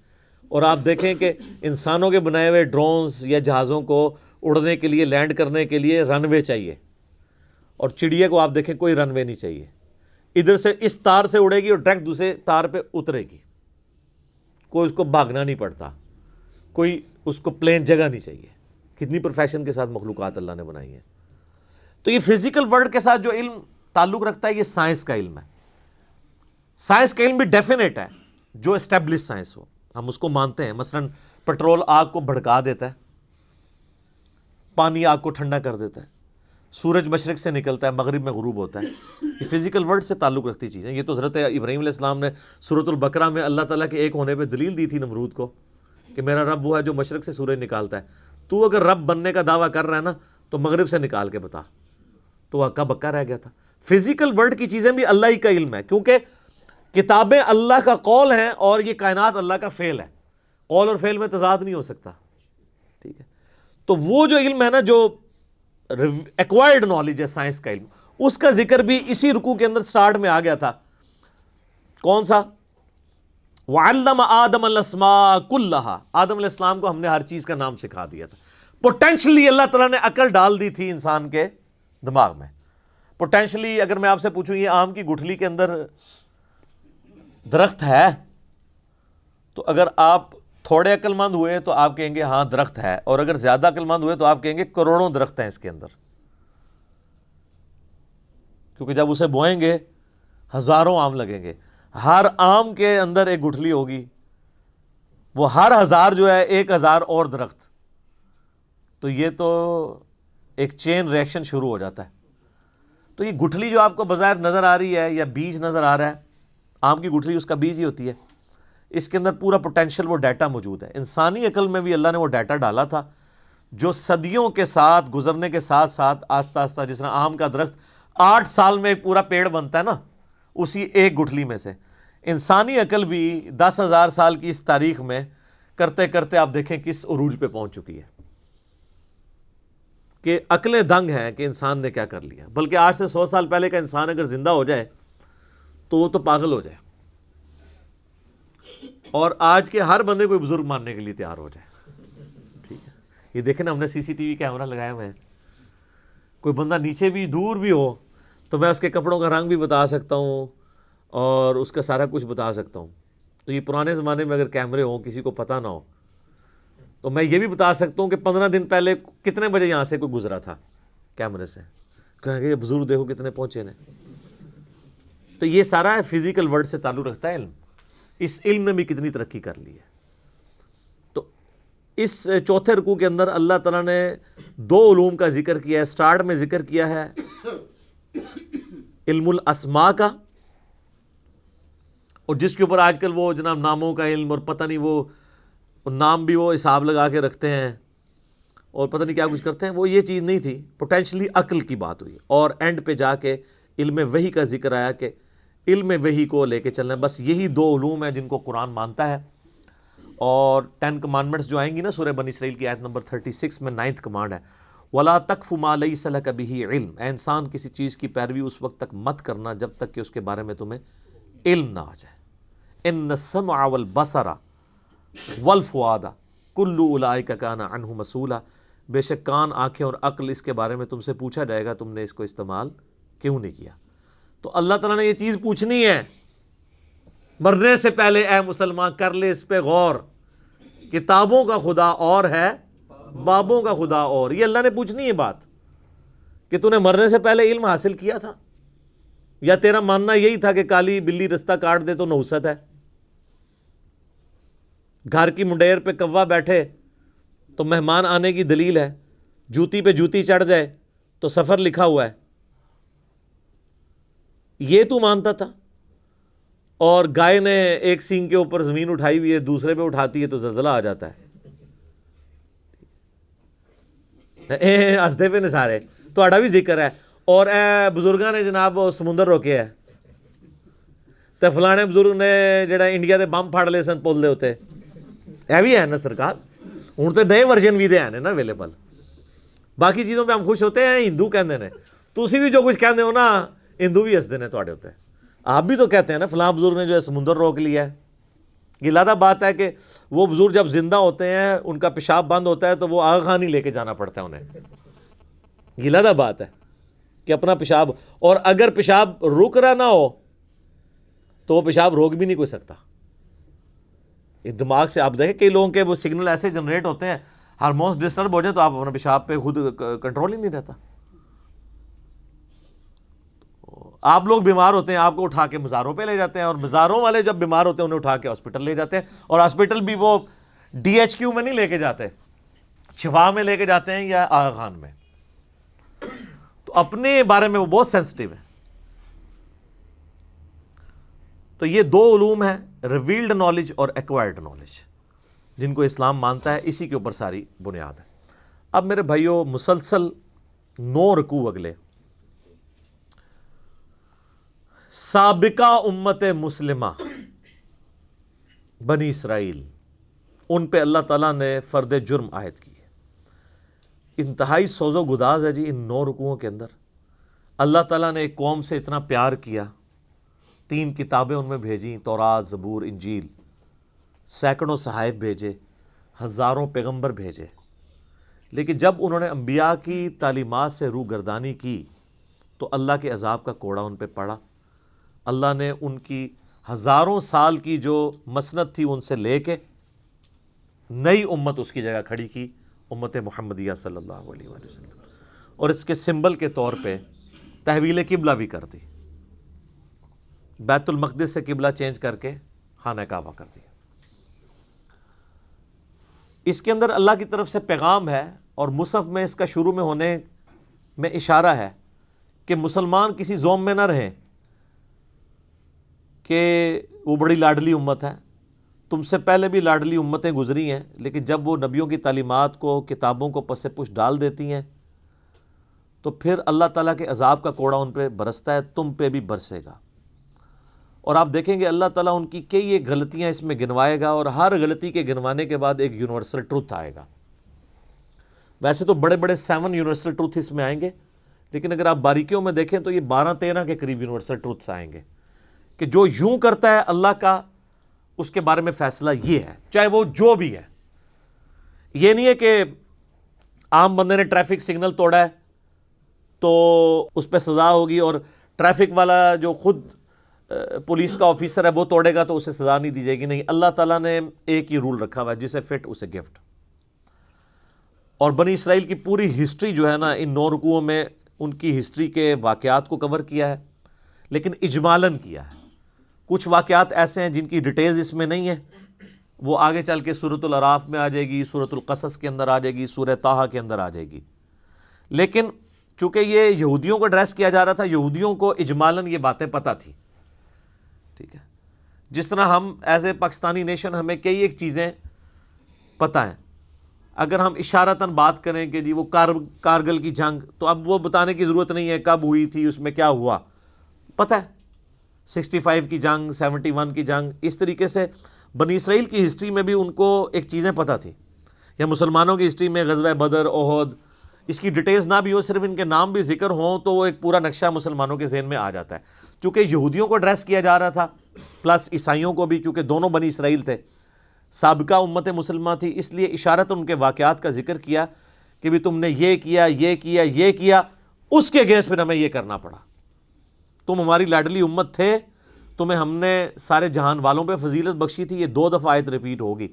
اور آپ دیکھیں کہ انسانوں کے بنائے ہوئے ڈرونز یا جہازوں کو اڑنے کے لیے، لینڈ کرنے کے لیے رن وے چاہیے، اور چڑیا کو آپ دیکھیں کوئی رن وے نہیں چاہیے. ادھر سے اس تار سے اڑے گی اور ڈائریکٹ دوسرے تار پہ اترے گی، کوئی اس کو بھاگنا نہیں پڑتا، کوئی اس کو پلین جگہ نہیں چاہیے. کتنی پروفیشن کے ساتھ مخلوقات اللہ نے بنائی ہیں. تو یہ فزیکل ورلڈ کے ساتھ جو علم تعلق رکھتا ہے یہ سائنس کا علم ہے. سائنس کا علم بھی ڈیفینیٹ ہے جو اسٹیبلش سائنس ہو، ہم اس کو مانتے ہیں. مثلا پیٹرول آگ کو بھڑکا دیتا ہے، پانی آگ کو ٹھنڈا کر دیتا ہے، سورج مشرق سے نکلتا ہے مغرب میں غروب ہوتا ہے. یہ فزیکل ورلڈ سے تعلق رکھتی چیزیں. یہ تو حضرت ابراہیم علیہ السلام نے سورۃ البقرہ میں اللہ تعالیٰ کے ایک ہونے پہ دلیل دی تھی نمرود کو کہ میرا رب وہ ہے جو مشرق سے سورج نکالتا ہے. تو اگر رب بننے کا دعویٰ کر رہا ہے نا تو مغرب سے نکال کے بتا. تو ہکا بکا رہ گیا تھا. فزیکل ورلڈ کی چیزیں بھی اللہ ہی کا علم ہے، کیونکہ کتابیں اللہ کا قول ہیں اور یہ کائنات اللہ کا فعل ہے. قول اور فعل میں تضاد نہیں ہو سکتا. ٹھیک ہے. تو وہ جو علم ہے نا جو ایکوائرڈ نالج ہے سائنس کا علم, اس کا ذکر بھی اسی رکوع کے اندر سٹارٹ میں آ گیا تھا. کون سا؟ وَعَلَّمَ آدَمَ الْأَسْمَاءَ كُلَّهَا, آدم علیہ السلام کو ہم نے ہر چیز کا نام سکھا دیا تھا. پوٹینشلی اللہ تعالیٰ نے عقل ڈال دی تھی انسان کے دماغ میں. پوٹینشلی اگر میں آپ سے پوچھوں یہ آم کی گٹھلی کے اندر درخت ہے, تو اگر آپ تھوڑے عقل مند ہوئے تو آپ کہیں گے ہاں درخت ہے, اور اگر زیادہ عقل مند ہوئے تو آپ کہیں گے کروڑوں درخت ہیں اس کے اندر, کیونکہ جب اسے بوئیں گے ہزاروں آم لگیں گے. ہر آم کے اندر ایک گٹھلی ہوگی, وہ ہر ہزار جو ہے 1000 اور درخت, تو یہ تو ایک چین ریئیکشن شروع ہو جاتا ہے. تو یہ گٹھلی جو آپ کو بظاہر نظر آ رہی ہے یا بیج نظر آ رہا ہے, آم کی گٹھلی اس کا بیج ہی ہوتی ہے. اس کے اندر پورا پوٹینشیل وہ ڈیٹا موجود ہے. انسانی عقل میں بھی اللہ نے وہ ڈیٹا ڈالا تھا جو صدیوں کے ساتھ گزرنے کے ساتھ ساتھ آہستہ آہستہ, جس طرح آم کا درخت 8 سال میں ایک پورا پیڑ بنتا ہے نا, اسی ایک گٹھلی میں سے انسانی عقل بھی 10,000 سال کی اس تاریخ میں کرتے کرتے آپ دیکھیں کس عروج پہ پہنچ چکی ہے, کہ عقلیں دنگ ہیں کہ انسان نے کیا کر لیا. بلکہ آج سے 100 سال پہلے کا انسان اگر زندہ ہو جائے تو وہ تو پاگل ہو جائے, اور آج کے ہر بندے کو بزرگ ماننے کے لیے تیار ہو جائے. ٹھیک ہے, یہ دیکھیں نا ہم نے CCTV کیمرہ لگایا ہوئے ہیں, کوئی بندہ نیچے بھی دور بھی ہو تو میں اس کے کپڑوں کا رنگ بھی بتا سکتا ہوں اور اس کا سارا کچھ بتا سکتا ہوں. تو یہ پرانے زمانے میں اگر کیمرے ہوں کسی کو پتہ نہ ہو تو میں یہ بھی بتا سکتا ہوں کہ 15 دن پہلے کتنے بجے یہاں سے کوئی گزرا تھا کیمرے سے, کہیں گے یہ بزرگ دیکھو کتنے پہنچے نے. تو یہ سارا فزیکل ورلڈ سے تعلق رکھتا ہے علم. اس علم نے بھی کتنی ترقی کر لی ہے. تو اس چوتھے رکوع کے اندر اللہ تعالیٰ نے 2 علوم کا ذکر کیا ہے. سٹارٹ میں ذکر کیا ہے علم الاسماء کا, اور جس کے اوپر آج کل وہ جناب ناموں کا علم اور پتہ نہیں وہ نام بھی وہ حساب لگا کے رکھتے ہیں اور پتہ نہیں کیا کچھ کرتے ہیں, وہ یہ چیز نہیں تھی. پوٹینشلی عقل کی بات ہوئی, اور اینڈ پہ جا کے علم وحی کا ذکر آیا کہ علم وحی کو لے کے چلنا ہے. بس یہی 2 علوم ہیں جن کو قرآن مانتا ہے. اور 10 کمانڈمنٹس جو آئیں گی نا سورہ بنی اسرائیل کی آیت نمبر 36 میں 9th کمانڈ ہے, وَلَا تَقْفُ مَا لَيْسَ لَكَ بِهِ عِلْم. اے انسان کسی چیز کی پیروی اس وقت تک مت کرنا جب تک کہ اس کے بارے میں تمہیں علم نہ آ جائے. إِنَّ السَّمْعَ وَالْبَصَرَ وَالْفُؤَادَ كُلُّ أُولَٰئِكَ كَانَ عَنْهُ مَسْئُولًا. بے شک کان, آنکھیں اور عقل اس کے بارے میں تم سے پوچھا جائے گا تم نے اس کو استعمال کیوں نہیں کیا. تو اللہ تعالیٰ نے یہ چیز پوچھنی ہے مرنے سے پہلے. اے مسلمان کر لے اس پہ غور, کتابوں کا خدا اور ہے بابوں کا خدا اور. یہ اللہ نے پوچھنی ہے بات کہ تو نے مرنے سے پہلے علم حاصل کیا تھا, یا تیرا ماننا یہی تھا کہ کالی بلی رستہ کاٹ دے تو نحوست ہے, گھر کی منڈیر پہ کوا بیٹھے تو مہمان آنے کی دلیل ہے, جوتی پہ جوتی چڑھ جائے تو سفر لکھا ہوا ہے. یہ تو مانتا تھا. اور گائے نے ایک سینگ کے اوپر زمین اٹھائی ہوئی ہے, دوسرے پہ اٹھاتی ہے تو زلزلہ آ جاتا ہے. ہسدے پہ نثارے تہاڈا بھی ذکر ہے. اور اے بزرگاں نے جناب وہ سمندر روکے ہے, تے فلانے بزرگ نے جڑا انڈیا دے بم پھاڑ لے سن پل دے ہوتے. اے بھی ہے نا سرکار, ہوں تو نئے ورژن بھی دے ہیں نا اویلیبل. باقی چیزوں پہ ہم خوش ہوتے ہیں, ہندو کہندے نے. تسی بھی جو کچھ کہندے ہو نا ہندو بھی ہسدے نے تہاڈے اوتے. آپ بھی تو کہتے ہیں نا فلاں بزرگ نے جو ہے سمندر روک لیا ہے. یہ لادہ بات ہے کہ وہ بزرگ جب زندہ ہوتے ہیں ان کا پیشاب بند ہوتا ہے تو وہ آغا خان ہی لے کے جانا پڑتا ہے انہیں. یہ لادہ بات ہے کہ اپنا پیشاب, اور اگر پیشاب رک رہا نہ ہو تو وہ پیشاب روک بھی نہیں کوئی سکتا. اس دماغ سے آپ دیکھیں کئی لوگوں کے وہ سگنل ایسے جنریٹ ہوتے ہیں, ہارمونس ڈسٹرب ہو جائیں تو آپ اپنا پیشاب پہ خود کنٹرول ہی نہیں رہتا. آپ لوگ بیمار ہوتے ہیں, آپ کو اٹھا کے مزاروں پہ لے جاتے ہیں, اور مزاروں والے جب بیمار ہوتے ہیں انہیں اٹھا کے ہاسپٹل لے جاتے ہیں, اور ہاسپٹل بھی وہ DHQ میں نہیں لے کے جاتے, شفا میں لے کے جاتے ہیں یا آغا خان میں. تو اپنے بارے میں وہ بہت سینسٹیو ہے. تو یہ 2 علوم ہیں, ریویلڈ نالج اور ایکوائرڈ نالج, جن کو اسلام مانتا ہے. اسی کے اوپر ساری بنیاد ہے. اب میرے بھائیوں مسلسل 9 رکوع اگلے سابقہ امت مسلمہ بنی اسرائیل, ان پہ اللہ تعالیٰ نے فرد جرم عائد کی ہے. انتہائی سوز و گداز ہے جی ان 9 رکوعوں کے اندر۔ اللہ تعالیٰ نے ایک قوم سے اتنا پیار کیا، 3 کتابیں ان میں بھیجیں، تورات، زبور، انجیل، سینکڑوں صحائف بھیجے، ہزاروں پیغمبر بھیجے، لیکن جب انہوں نے انبیاء کی تعلیمات سے روگردانی کی تو اللہ کے عذاب کا کوڑا ان پہ پڑا۔ اللہ نے ان کی ہزاروں سال کی جو مسند تھی ان سے لے کے نئی امت اس کی جگہ کھڑی کی، امت محمدیہ صلی اللہ علیہ وآلہ وسلم، اور اس کے سمبل کے طور پہ تحویل قبلہ بھی کر دی، بیت المقدس سے قبلہ چینج کر کے خانہ کعبہ کر دیا۔ اس کے اندر اللہ کی طرف سے پیغام ہے، اور مصحف میں اس کا شروع میں ہونے میں اشارہ ہے کہ مسلمان کسی زوم میں نہ رہیں کہ وہ بڑی لاڈلی امت ہے۔ تم سے پہلے بھی لاڈلی امتیں گزری ہیں، لیکن جب وہ نبیوں کی تعلیمات کو، کتابوں کو پس پش ڈال دیتی ہیں تو پھر اللہ تعالیٰ کے عذاب کا کوڑا ان پہ برستا ہے، تم پہ بھی برسے گا۔ اور آپ دیکھیں گے اللہ تعالیٰ ان کی کئی ایک غلطیاں اس میں گنوائے گا، اور ہر غلطی کے گنوانے کے بعد ایک یونیورسل ٹروتھ آئے گا۔ ویسے تو بڑے بڑے 7 یونیورسل ٹروتھ اس میں آئیں گے، لیکن اگر آپ باریکیوں میں دیکھیں تو یہ 12-13 کے قریب یونیورسل ٹروتھس آئیں گے کہ جو یوں کرتا ہے اللہ کا، اس کے بارے میں فیصلہ یہ ہے، چاہے وہ جو بھی ہے۔ یہ نہیں ہے کہ عام بندے نے ٹریفک سگنل توڑا ہے تو اس پہ سزا ہوگی، اور ٹریفک والا جو خود پولیس کا آفیسر ہے وہ توڑے گا تو اسے سزا نہیں دی جائے گی۔ نہیں، اللہ تعالیٰ نے ایک ہی رول رکھا ہوا ہے، جسے فٹ اسے گفٹ۔ اور بنی اسرائیل کی پوری ہسٹری جو ہے نا، ان 9 رکوعوں میں ان کی ہسٹری کے واقعات کو کور کیا ہے، لیکن اجمالاً کیا ہے۔ کچھ واقعات ایسے ہیں جن کی ڈیٹیلز اس میں نہیں ہے، وہ آگے چل کے سورۃ الاعراف میں آ جائے گی، سورۃ القصص کے اندر آ جائے گی، سورہ طٰہٰ کے اندر آ جائے گی۔ لیکن چونکہ یہ یہودیوں کو ایڈریس کیا جا رہا تھا، یہودیوں کو اجمالاً یہ باتیں پتہ تھی، ٹھیک ہے۔ جس طرح ہم ایز اے پاکستانی نیشن ہمیں کئی ایک چیزیں پتہ ہیں، اگر ہم اشارتاً بات کریں کہ جی وہ کارگل کی جنگ، تو اب وہ بتانے کی ضرورت نہیں ہے کب ہوئی تھی، اس میں کیا ہوا، پتہ ہے۔ 65 کی جنگ، 71 کی جنگ، اس طریقے سے بنی اسرائیل کی ہسٹری میں بھی ان کو ایک چیزیں پتہ تھی، یا مسلمانوں کی ہسٹری میں غزوہ بدر، احد، اس کی ڈیٹیلز نہ بھی ہو، صرف ان کے نام بھی ذکر ہوں تو وہ ایک پورا نقشہ مسلمانوں کے ذہن میں آ جاتا ہے۔ چونکہ یہودیوں کو ایڈریس کیا جا رہا تھا، پلس عیسائیوں کو بھی، چونکہ دونوں بنی اسرائیل تھے، سابقہ امت مسلمہ تھی، اس لیے اشارت ان کے واقعات کا ذکر کیا کہ بھی تم نے یہ کیا، یہ کیا، یہ کیا، اس کے اگینسٹ پھر ہمیں یہ کرنا پڑا۔ تم ہماری لاڈلی امت تھے، تمہیں ہم نے سارے جہان والوں پہ فضیلت بخشی تھی۔ یہ 2 دفعہ آیت ریپیٹ ہوگی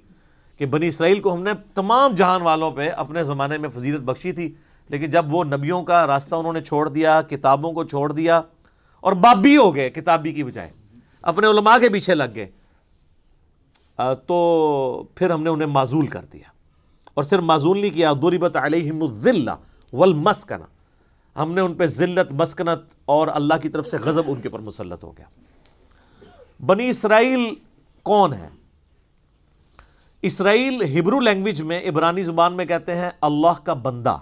کہ بنی اسرائیل کو ہم نے تمام جہان والوں پہ اپنے زمانے میں فضیلت بخشی تھی، لیکن جب وہ نبیوں کا راستہ انہوں نے چھوڑ دیا، کتابوں کو چھوڑ دیا، اور بابی ہو گئے کتابی کی بجائے، اپنے علماء کے پیچھے لگ گئے، تو پھر ہم نے انہیں معزول کر دیا۔ اور صرف معزول نہیں کیا، ضربت علیہم الذلہ والمسکنہ، ہم نے ان پہ ذلت، مسکنت اور اللہ کی طرف سے غضب ان کے اوپر مسلط ہو گیا۔ بنی اسرائیل کون ہے؟ اسرائیل ہبرو لینگویج میں، عبرانی زبان میں کہتے ہیں اللہ کا بندہ۔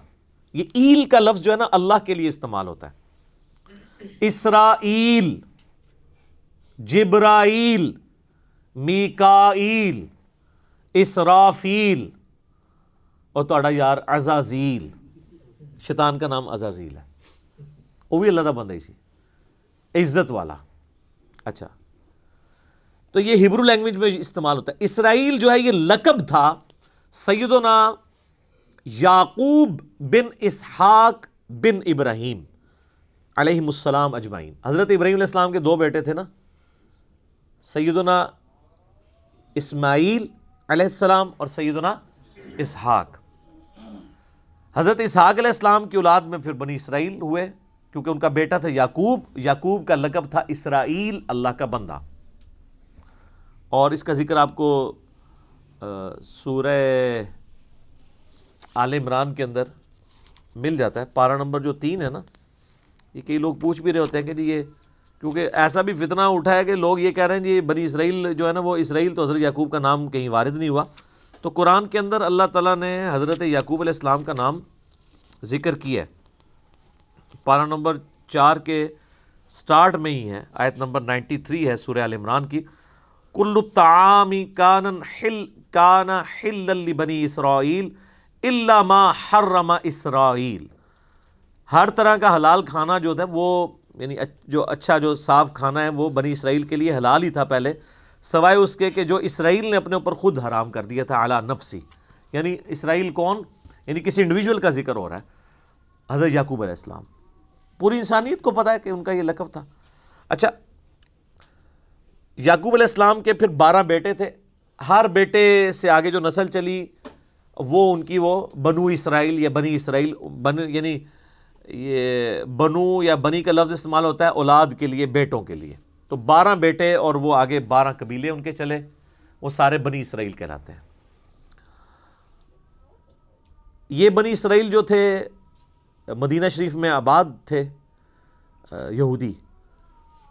یہ ایل کا لفظ جو ہے نا اللہ کے لیے استعمال ہوتا ہے۔ اسرائیل، جبرائیل، میکائیل، اسرافیل، اور تہاڈا یار عزازیل، شیطان کا نام عزازیل ہے، وہ بھی اللہ دا بندہ ہی سی، عزت والا۔ اچھا، تو یہ ہبرو لینگویج میں استعمال ہوتا ہے۔ اسرائیل جو ہے یہ لقب تھا سیدنا یعقوب بن اسحاق بن ابراہیم علیہم السلام اجمعین۔ حضرت ابراہیم علیہ السلام کے 2 بیٹے تھے نا، سیدنا اسماعیل علیہ السلام اور سیدنا اسحاق۔ حضرت اسحاق علیہ السلام کی اولاد میں پھر بنی اسرائیل ہوئے، کیونکہ ان کا بیٹا تھا یعقوب۔ یعقوب کا لقب تھا اسرائیل، اللہ کا بندہ۔ اور اس کا ذکر آپ کو سورہ آل عمران کے اندر مل جاتا ہے، پارہ نمبر جو 3 ہے نا۔ یہ کئی لوگ پوچھ بھی رہے ہوتے ہیں کہ جی یہ، کیونکہ ایسا بھی فتنہ اٹھا ہے کہ لوگ یہ کہہ رہے ہیں جی بنی اسرائیل جو ہے نا، وہ اسرائیل تو حضرت یعقوب کا نام کہیں وارد نہیں ہوا۔ تو قرآن کے اندر اللہ تعالیٰ نے حضرت یعقوب علیہ السلام کا نام ذکر کیا ہے، پارہ نمبر 4 کے سٹارٹ میں ہی ہے، آیت نمبر 93 ہے سورہ آل عمران کی۔ کل الطعام کان حلا لبنی اسرائیل الا ما حرم اسرائیل، ہر طرح کا حلال کھانا جو تھا وہ یعنی جو اچھا جو صاف کھانا ہے وہ بنی اسرائیل کے لیے حلال ہی تھا پہلے، سوائے اس کے کہ جو اسرائیل نے اپنے اوپر خود حرام کر دیا تھا علی نفسی. یعنی اسرائیل کون؟ یعنی کسی انڈیویجول کا ذکر ہو رہا ہے، حضرت یعقوب علیہ السلام. پوری انسانیت کو پتہ ہے کہ ان کا یہ لقب تھا. اچھا، یعقوب علیہ السلام کے پھر 12 بیٹے تھے، ہر بیٹے سے آگے جو نسل چلی وہ ان کی وہ بنو اسرائیل یا بنی اسرائیل، یعنی یہ بنو یا بنی کا لفظ استعمال ہوتا ہے اولاد کے لیے، بیٹوں کے لیے. تو 12 بیٹے اور وہ آگے 12 قبیلے ان کے چلے، وہ سارے بنی اسرائیل کہلاتے ہیں. یہ بنی اسرائیل جو تھے مدینہ شریف میں آباد تھے یہودی،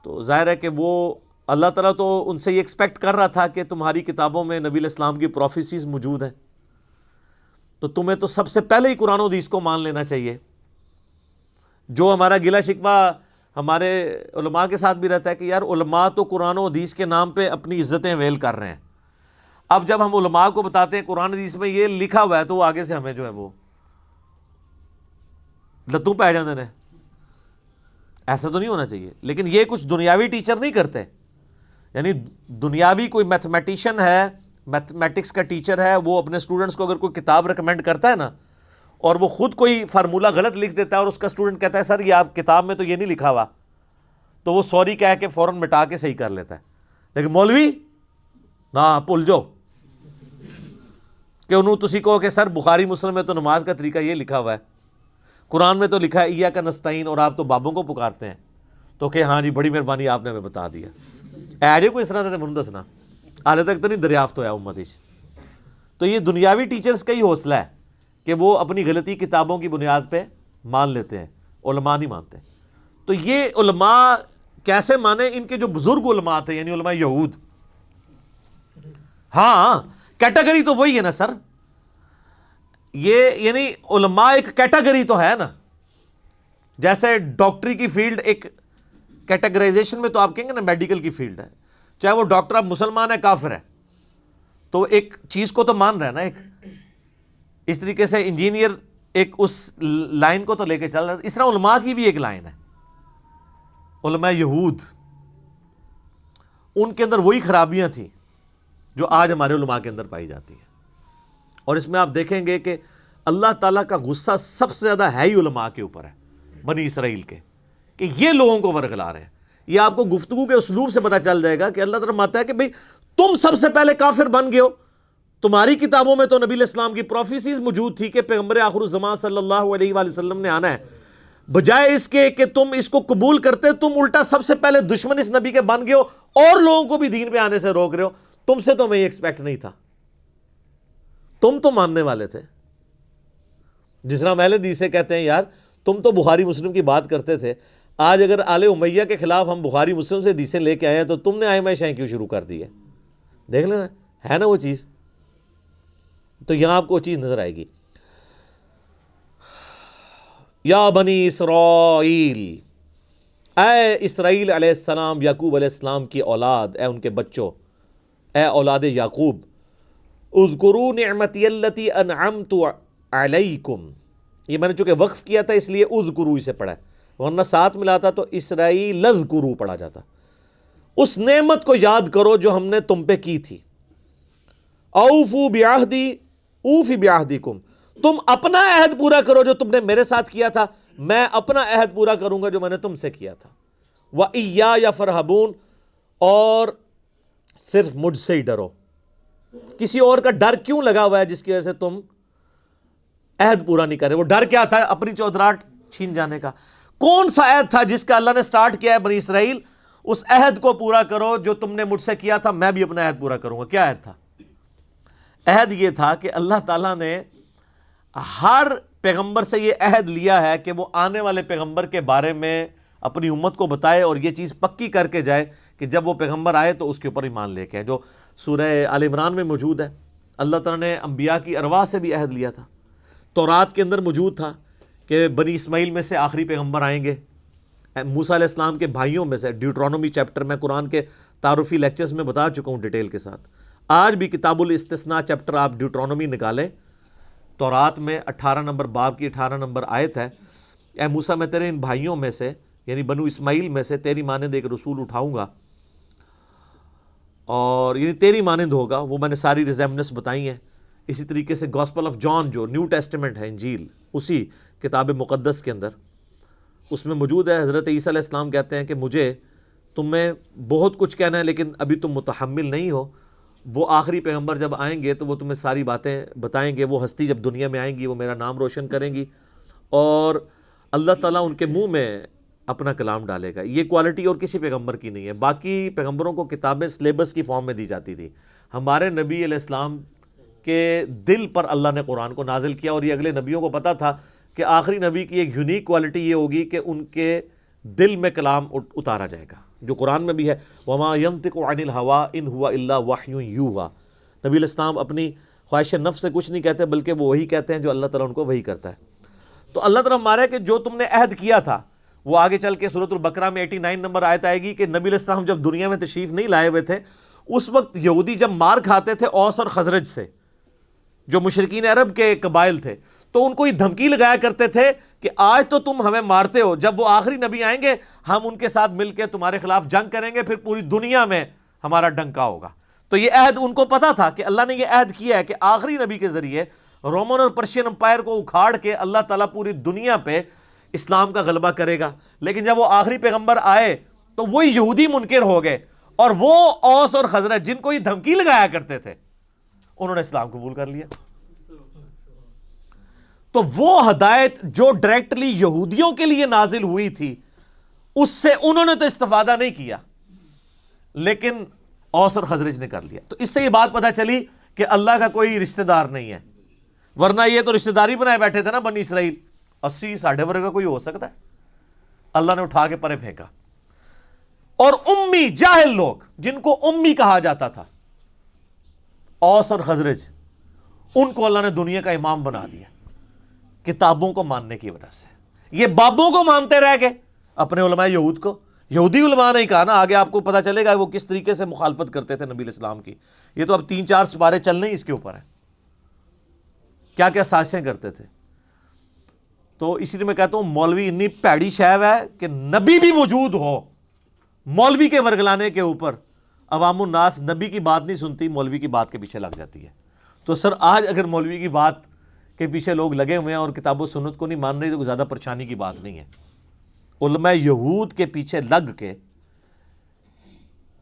تو ظاہر ہے کہ وہ اللہ تعالیٰ تو ان سے یہ ایکسپیکٹ کر رہا تھا کہ تمہاری کتابوں میں نبی علیہ السلام کی پروفیسیز موجود ہیں، تو تمہیں تو سب سے پہلے ہی قرآن و حدیث کو مان لینا چاہیے. جو ہمارا گلہ شکوہ ہمارے علماء کے ساتھ بھی رہتا ہے کہ یار علماء تو قرآن و حدیث کے نام پہ اپنی عزتیں ویل کر رہے ہیں. اب جب ہم علماء کو بتاتے ہیں قرآن حدیث میں یہ لکھا ہوا ہے تو وہ آگے سے ہمیں جو ہے وہ لتوں پہ آ جاندے ہیں. ایسا تو نہیں ہونا چاہیے. لیکن یہ کچھ دنیاوی ٹیچر نہیں کرتے، یعنی دنیاوی کوئی میتھمیٹیشین ہے، میتھمیٹکس کا ٹیچر ہے، وہ اپنے اسٹوڈنٹس کو اگر کوئی کتاب ریکمینڈ کرتا ہے نا اور وہ خود کوئی فارمولہ غلط لکھ دیتا ہے اور اس کا اسٹوڈنٹ کہتا ہے سر یہ آپ کتاب میں تو یہ نہیں لکھا ہوا، تو وہ سوری کہہ کے فوراً مٹا کے صحیح کر لیتا ہے. لیکن مولوی نہ بھول جاؤ کہ انہوں تسی کہو کہ سر بخاری مسلم میں تو نماز کا طریقہ یہ لکھا ہوا ہے، قرآن میں تو لکھا ہے ایاک نستعین اور آپ تو بابوں کو پکارتے ہیں، تو کہ ہاں جی بڑی مہربانی آپ نے ہمیں بتا دیا. ایڈے کو اس طرح سے من دسنا حالے تک تو نہیں دریافت ہوا امت. تو یہ دنیاوی ٹیچرز کا ہی حوصلہ ہے کہ وہ اپنی غلطی کتابوں کی بنیاد پہ مان لیتے ہیں، علماء نہیں مانتے. تو یہ علماء کیسے مانے؟ ان کے جو بزرگ علماء تھے یعنی علماء یہود. ہاں کیٹیگری تو وہی ہے نا سر، یہ یعنی علماء ایک کیٹیگری تو ہے نا. جیسے ڈاکٹری کی فیلڈ ایک کیٹیگرائزیشن میں تو آپ کہیں گے نا میڈیکل کی فیلڈ ہے، چاہے وہ ڈاکٹر اب مسلمان ہے کافر ہے تو ایک چیز کو تو مان رہا ہے نا. ایک اس طریقے سے انجینئر ایک اس لائن کو تو لے کے چل رہا ہے. اس طرح علماء کی بھی ایک لائن ہے. علماء یہود ان کے اندر وہی خرابیاں تھیں جو آج ہمارے علماء کے اندر پائی جاتی ہیں. اور اس میں آپ دیکھیں گے کہ اللہ تعالیٰ کا غصہ سب سے زیادہ ہے ہی علماء کے اوپر ہے، بنی اسرائیل کے، کہ یہ لوگوں کو ورگلا رہے ہیں. یہ آپ کو گفتگو کے اسلوب سے پتہ چل جائے گا کہ اللہ تعالیٰ فرماتا ہے کہ بھئی تم سب سے پہلے کافر بن گئے ہو. تمہاری کتابوں میں تو نبی علیہ السلام کی پروفیسیز موجود تھی کہ پیغمبر آخر الزمان صلی اللہ علیہ وآلہ وسلم نے آنا ہے. بجائے اس کے کہ تم اس کو قبول کرتے، تم الٹا سب سے پہلے دشمن اس نبی کے بن گئے ہو اور لوگوں کو بھی دین پہ آنے سے روک رہے ہو. تم سے تو میں یہ ایکسپیکٹ نہیں تھا. تم تو ماننے والے تھے. جس طرح اہل حدیث سے کہتے ہیں یار تم تو بخاری مسلم کی بات کرتے تھے، آج اگر آل امیہ کے خلاف ہم بخاری مسلم سے حدیثیں لے کے آئے ہیں تو تم نے ائمہ شیعہ کیوں شروع کر دی ہے؟ دیکھ لینا ہے نا وہ چیز. تو یہاں آپ کو وہ چیز نظر آئے گی. یا بنی اسرائیل، اے اسرائیل علیہ السلام، یعقوب علیہ السلام کی اولاد، اے ان کے بچوں، اے اولاد یعقوب، اذکروا نعمتی التی انعمت علیکم. یہ میں نے چونکہ وقف کیا تھا اس لیے اذکروا اسے پڑھا ہے، ورنہ ساتھ ملاتا تو اسرائیل اذکروا پڑھا جاتا. اس نعمت کو یاد کرو جو ہم نے تم پہ کی تھی. اوفوا بعہدی اوفی بعہدکم، تم اپنا عہد پورا کرو جو تم نے میرے ساتھ کیا تھا، میں اپنا عہد پورا کروں گا جو میں نے تم سے کیا تھا. وَإِيَّايَ فَارْهَبُونَ، اور صرف مجھ سے ہی ڈرو. کسی اور کا ڈر کیوں لگا ہوا ہے جس کی وجہ سے تم عہد پورا نہیں کر رہے؟ وہ ڈر کیا تھا؟ اپنی چودراہٹ چھین جانے کا. کون سا عہد تھا جس کا اللہ نے سٹارٹ کیا ہے بنی اسرائیل؟ اس عہد کو پورا کرو جو تم نے مجھ سے کیا تھا، میں بھی اپنا عہد پورا کروں گا. کیا عہد تھا؟ عہد یہ تھا کہ اللہ تعالیٰ نے ہر پیغمبر سے یہ عہد لیا ہے کہ وہ آنے والے پیغمبر کے بارے میں اپنی امت کو بتائے اور یہ چیز پکی کر کے جائے کہ جب وہ پیغمبر آئے تو اس کے اوپر ایمان لے کے آئے. جو سورہ آل عمران میں موجود ہے، اللہ تعالیٰ نے انبیاء کی ارواح سے بھی عہد لیا تھا. تورات کے اندر موجود تھا کہ بنی اسماعیل میں سے آخری پیغمبر آئیں گے. موسیٰ علیہ السلام کے بھائیوں میں سے ڈیوٹرانومی چیپٹر میں قرآن کے تعارفی لیکچرز میں بتا چکا ہوں ڈیٹیل کے ساتھ. آج بھی کتاب الاستثناء چیپٹر آپ ڈیوٹرانومی نکالیں، تورات میں 18 نمبر باب کی 18 نمبر آیت ہے، اے موسیٰ میں تیرے ان بھائیوں میں سے یعنی بنو اسماعیل میں سے تیری مانند ایک رسول اٹھاؤں گا، اور یعنی تیری مانند ہوگا. وہ میں نے ساری ریزیمنس بتائی ہیں. اسی طریقے سے گاسپل آف جان جو نیو ٹیسٹمنٹ ہے، انجیل، اسی کتاب مقدس کے اندر اس میں موجود ہے. حضرت عیسیٰ علیہ السلام کہتے ہیں کہ مجھے تم میں بہت کچھ کہنا ہے لیکن ابھی تم متحمل نہیں ہو. وہ آخری پیغمبر جب آئیں گے تو وہ تمہیں ساری باتیں بتائیں گے. وہ ہستی جب دنیا میں آئیں گی وہ میرا نام روشن کریں گی اور اللہ تعالیٰ ان کے منہ میں اپنا کلام ڈالے گا. یہ کوالٹی اور کسی پیغمبر کی نہیں ہے. باقی پیغمبروں کو کتابیں سلیبس کی فارم میں دی جاتی تھی. ہمارے نبی علیہ السلام کے دل پر اللہ نے قرآن کو نازل کیا، اور یہ اگلے نبیوں کو پتا تھا کہ آخری نبی کی ایک یونیک کوالٹی یہ ہوگی کہ ان کے دل میں کلام اتارا جائے گا، جو قرآن میں بھی ہے وَمَا يَنطِقُ عَنِ الْهَوَىٰ إِنْ هُوَ إِلَّا وَحْيٌ يُوحَىٰ. نبی علیہ السلام اپنی خواہش نفس سے کچھ نہیں کہتے بلکہ وہ وہی کہتے ہیں جو اللہ تعالیٰ ان کو وہی کرتا ہے. تو اللہ تعالیٰ ہمارا ہے کہ جو تم نے عہد کیا تھا وہ آگے چل کے سورۃ البقرہ میں 89 نمبر آیت آئے گی کہ نبی علیہ السلام جب دنیا میں تشریف نہیں لائے ہوئے تھے اس وقت یہودی جب مار کھاتے تھے اوس اور خزرج سے، جو مشرکین عرب کے قبائل تھے، تو ان کو یہ دھمکی لگایا کرتے تھے کہ آج تو تم ہمیں مارتے ہو، جب وہ آخری نبی آئیں گے ہم ان کے ساتھ مل کے تمہارے خلاف جنگ کریں گے، پھر پوری دنیا میں ہمارا ڈنکا ہوگا. تو یہ عہد ان کو پتا تھا کہ اللہ نے یہ عہد کیا ہے کہ آخری نبی کے ذریعے رومن اور پرشین امپائر کو اکھاڑ کے اللہ تعالیٰ پوری دنیا پہ اسلام کا غلبہ کرے گا. لیکن جب وہ آخری پیغمبر آئے تو وہی یہودی منکر ہو گئے، اور وہ اوس اور خزرج جن کو یہ دھمکی لگایا کرتے تھے انہوں نے اسلام قبول کر لیا. تو وہ ہدایت جو ڈائریکٹلی یہودیوں کے لیے نازل ہوئی تھی اس سے انہوں نے تو استفادہ نہیں کیا، لیکن اوس اور خزرج نے کر لیا. تو اس سے یہ بات پتہ چلی کہ اللہ کا کوئی رشتہ دار نہیں ہے، ورنہ یہ تو رشتہ داری بنائے بیٹھے تھے نا بنی اسرائیل. 80 ورگے کا کوئی ہو سکتا ہے؟ اللہ نے اٹھا کے پرے پھینکا. اور امی جاہل لوگ جن کو امی کہا جاتا تھا، اوس اور خزرج، ان کو اللہ نے دنیا کا امام بنا دیا کتابوں کو ماننے کی وجہ سے. یہ بابوں کو مانتے رہ گئے، اپنے علماء یہود کو. یہودی علماء نے کہا نا، آگے آپ کو پتا چلے گا وہ کس طریقے سے مخالفت کرتے تھے نبی علیہ السلام کی. یہ تو اب 3-4 سپارے چلنے ہی اس کے اوپر ہیں، کیا کیا سازشیں کرتے تھے. تو اسی لیے میں کہتا ہوں مولوی اتنی پیڑی شیو ہے کہ نبی بھی موجود ہو، مولوی کے ورگلانے کے اوپر عوام الناس نبی کی بات نہیں سنتی، مولوی کی بات کے پیچھے لگ جاتی ہے. تو سر آج اگر مولوی کی بات کے پیچھے لوگ لگے ہوئے ہیں اور کتاب و سنت کو نہیں مان رہے تو زیادہ پریشانی کی بات نہیں ہے. علماء یہود کے پیچھے لگ کے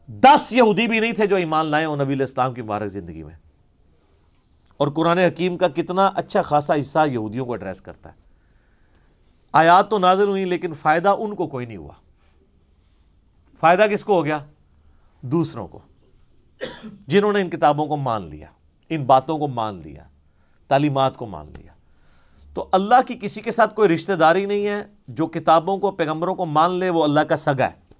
10 یہودی بھی نہیں تھے جو ایمان لائے ہوں نبی علیہ السلام کی مبارک زندگی میں. اور قرآن حکیم کا کتنا اچھا خاصا حصہ یہودیوں کو ایڈریس کرتا ہے. آیات تو نازل ہوئی لیکن فائدہ ان کو کوئی نہیں ہوا. فائدہ کس کو ہو گیا؟ دوسروں کو، جنہوں نے ان کتابوں کو مان لیا، ان باتوں کو مان لیا، تعلیمات کو مان لیا. تو اللہ کی کسی کے ساتھ کوئی رشتہ داری نہیں ہے. جو کتابوں کو پیغمبروں کو مان لے وہ اللہ کا سگا ہے،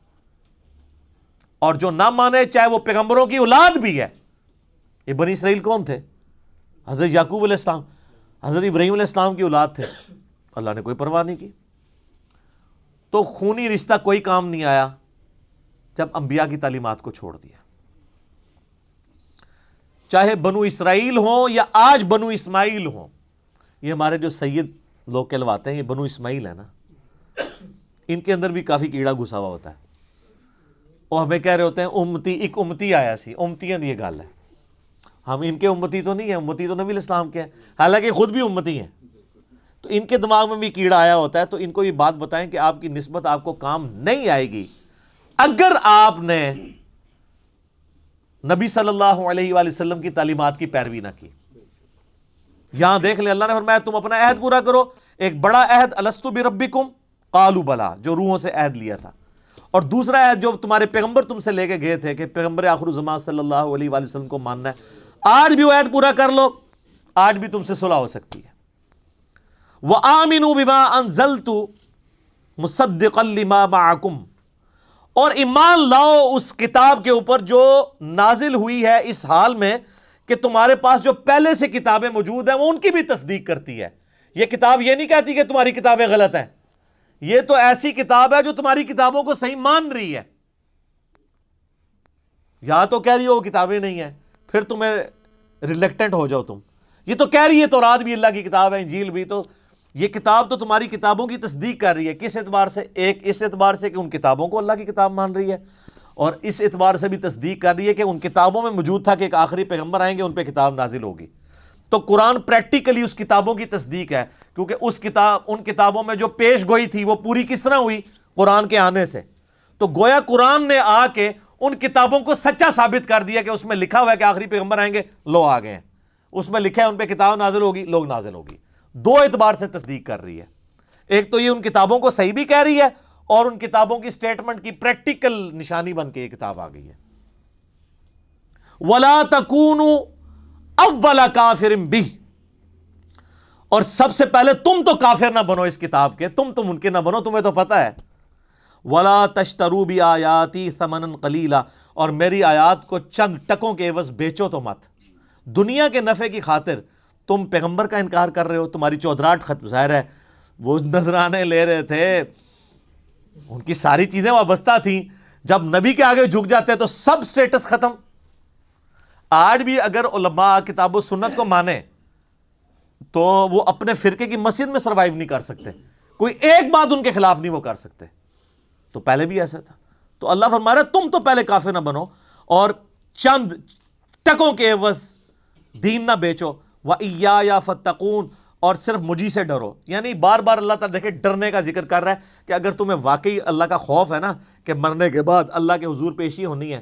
اور جو نہ مانے چاہے وہ پیغمبروں کی اولاد بھی ہے. یہ بنی اسرائیل کون تھے؟ حضرت یعقوب علیہ السلام، حضرت ابراہیم علیہ السلام کی اولاد تھے. اللہ نے کوئی پرواہ نہیں کی. تو خونی رشتہ کوئی کام نہیں آیا جب انبیاء کی تعلیمات کو چھوڑ دیا. چاہے بنو اسرائیل ہوں یا آج بنو اسماعیل ہوں. یہ ہمارے جو سید لوگ کہلواتے ہیں یہ بنو اسماعیل ہے نا، ان کے اندر بھی کافی کیڑا گھسا ہوا ہوتا ہے. وہ ہمیں کہہ رہے ہوتے ہیں امتی، ایک امتی آیا سی، امتیاں دی گل ہے. ہم ان کے امتی تو نہیں ہیں، امتی تو نبی علیہ السلام کے ہیں، حالانکہ خود بھی امتی ہیں. تو ان کے دماغ میں بھی کیڑا آیا ہوتا ہے. تو ان کو یہ بات بتائیں کہ آپ کی نسبت آپ کو کام نہیں آئے گی اگر آپ نے نبی صلی اللہ علیہ وآلہ وسلم کی تعلیمات کی پیروی نہ کی. یہاں دیکھ لیں اللہ نے فرمایا تم اپنا عہد پورا کرو. ایک بڑا عہد الستو بربکم قالوا بلا، جو روحوں سے عہد لیا تھا. اور دوسرا عہد جو تمہارے پیغمبر تم سے لے کے گئے تھے کہ پیغمبر آخر الزمان صلی اللہ علیہ وآلہ وسلم کو ماننا ہے. آج بھی وہ عہد پورا کر لو، آج بھی تم سے صلح ہو سکتی ہے. وآمنوا بما انزلت مصدقا لما معکم، اور ایمان لاؤ اس کتاب کے اوپر جو نازل ہوئی ہے اس حال میں کہ تمہارے پاس جو پہلے سے کتابیں موجود ہیں وہ ان کی بھی تصدیق کرتی ہے. یہ کتاب یہ نہیں کہتی کہ تمہاری کتابیں غلط ہیں، یہ تو ایسی کتاب ہے جو تمہاری کتابوں کو صحیح مان رہی ہے. یا تو کہہ رہی ہو وہ کتابیں نہیں ہیں، پھر تمہیں ریلیکٹنٹ ہو جاؤ تم، یہ تو کہہ رہی ہے تورات بھی اللہ کی کتاب ہے، انجیل بھی، تو یہ کتاب تو تمہاری کتابوں کی تصدیق کر رہی ہے. کس اعتبار سے؟ ایک اس اعتبار سے کہ ان کتابوں کو اللہ کی کتاب مان رہی ہے، اور اس اعتبار سے بھی تصدیق کر رہی ہے کہ ان کتابوں میں موجود تھا کہ ایک آخری پیغمبر آئیں گے، ان پہ کتاب نازل ہوگی. تو قرآن پریکٹیکلی اس کتابوں کی تصدیق ہے، کیونکہ ان کتابوں میں جو پیش گوئی تھی وہ پوری کس طرح ہوئی؟ قرآن کے آنے سے. تو گویا قرآن نے آ کے ان کتابوں کو سچا ثابت کر دیا کہ اس میں لکھا ہوا ہے کہ آخری پیغمبر آئیں گے، لو آ گئے ہیں. اس میں لکھا ہے ان پہ کتاب نازل ہوگی، لوگ نازل ہوگی. دو اعتبار سے تصدیق کر رہی ہے. ایک تو یہ ان کتابوں کو صحیح بھی کہہ رہی ہے، اور ان کتابوں کی سٹیٹمنٹ کی پریکٹیکل نشانی بن کے یہ کتاب آ گئی ہے. وَلَا تَكُونُوا اول کافر بہ، اور سب سے پہلے تم تو کافر نہ بنو اس کتاب کے، تم تو منکر نہ بنو، تمہیں تو پتہ ہے. وَلَا تَشْتَرُوا بِآيَاتِي ثَمَنًا قَلِيلًا، اور میری آیات کو چند ٹکوں کے عوض بیچو تو مت. دنیا کے نفع کی خاطر تم پیغمبر کا انکار کر رہے ہو. تمہاری چودراہٹ ختم، ظاہر ہے وہ نذرانے لے رہے تھے، ان کی ساری چیزیں وابستہ تھیں. جب نبی کے آگے جھک جاتے تو سب سٹیٹس ختم. آج بھی اگر علماء کتاب و سنت کو مانے تو وہ اپنے فرقے کی مسجد میں سروائیو نہیں کر سکتے، کوئی ایک بات ان کے خلاف نہیں وہ کر سکتے. تو پہلے بھی ایسا تھا. تو اللہ فرما رہا ہے تم تو پہلے کافر نہ بنو اور چند ٹکوں کے عوض دین نہ بیچو. وَإِيَّايَ فَاتَّقُونَ، اور صرف مجھی سے ڈرو. یعنی بار بار اللہ تعالیٰ دیکھیں ڈرنے کا ذکر کر رہا ہے کہ اگر تمہیں واقعی اللہ کا خوف ہے نا کہ مرنے کے بعد اللہ کے حضور پیشی ہونی ہے،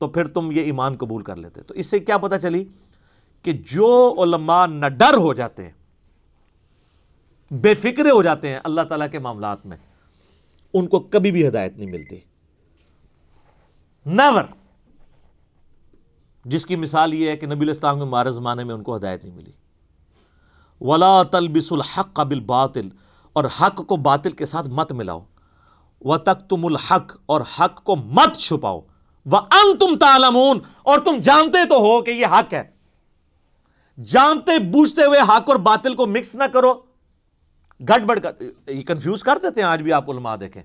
تو پھر تم یہ ایمان قبول کر لیتے. تو اس سے کیا پتہ چلی کہ جو علماء نہ ڈر ہو جاتے ہیں، بے فکرے ہو جاتے ہیں اللہ تعالیٰ کے معاملات میں، ان کو کبھی بھی ہدایت نہیں ملتی. نیور. جس کی مثال یہ ہے کہ نبی علیہ السلام کے مبارک زمانے میں ان کو ہدایت نہیں ملی. وَلَا تَلْبِسُوا الْحَقَّ بِالْبَاطِلِ، اور حق کو باطل کے ساتھ مت ملاؤ. وَتَكْتُمُوا الْحَقَّ، اور حق کو مت چھپاؤ. وَأَنْتُمْ تَعْلَمُونَ، اور تم جانتے تو ہو کہ یہ حق ہے. جانتے بوجھتے ہوئے حق اور باطل کو مکس نہ کرو، گڑبڑ کر. یہ کنفیوز کر دیتے ہیں آج بھی. آپ علماء دیکھیں،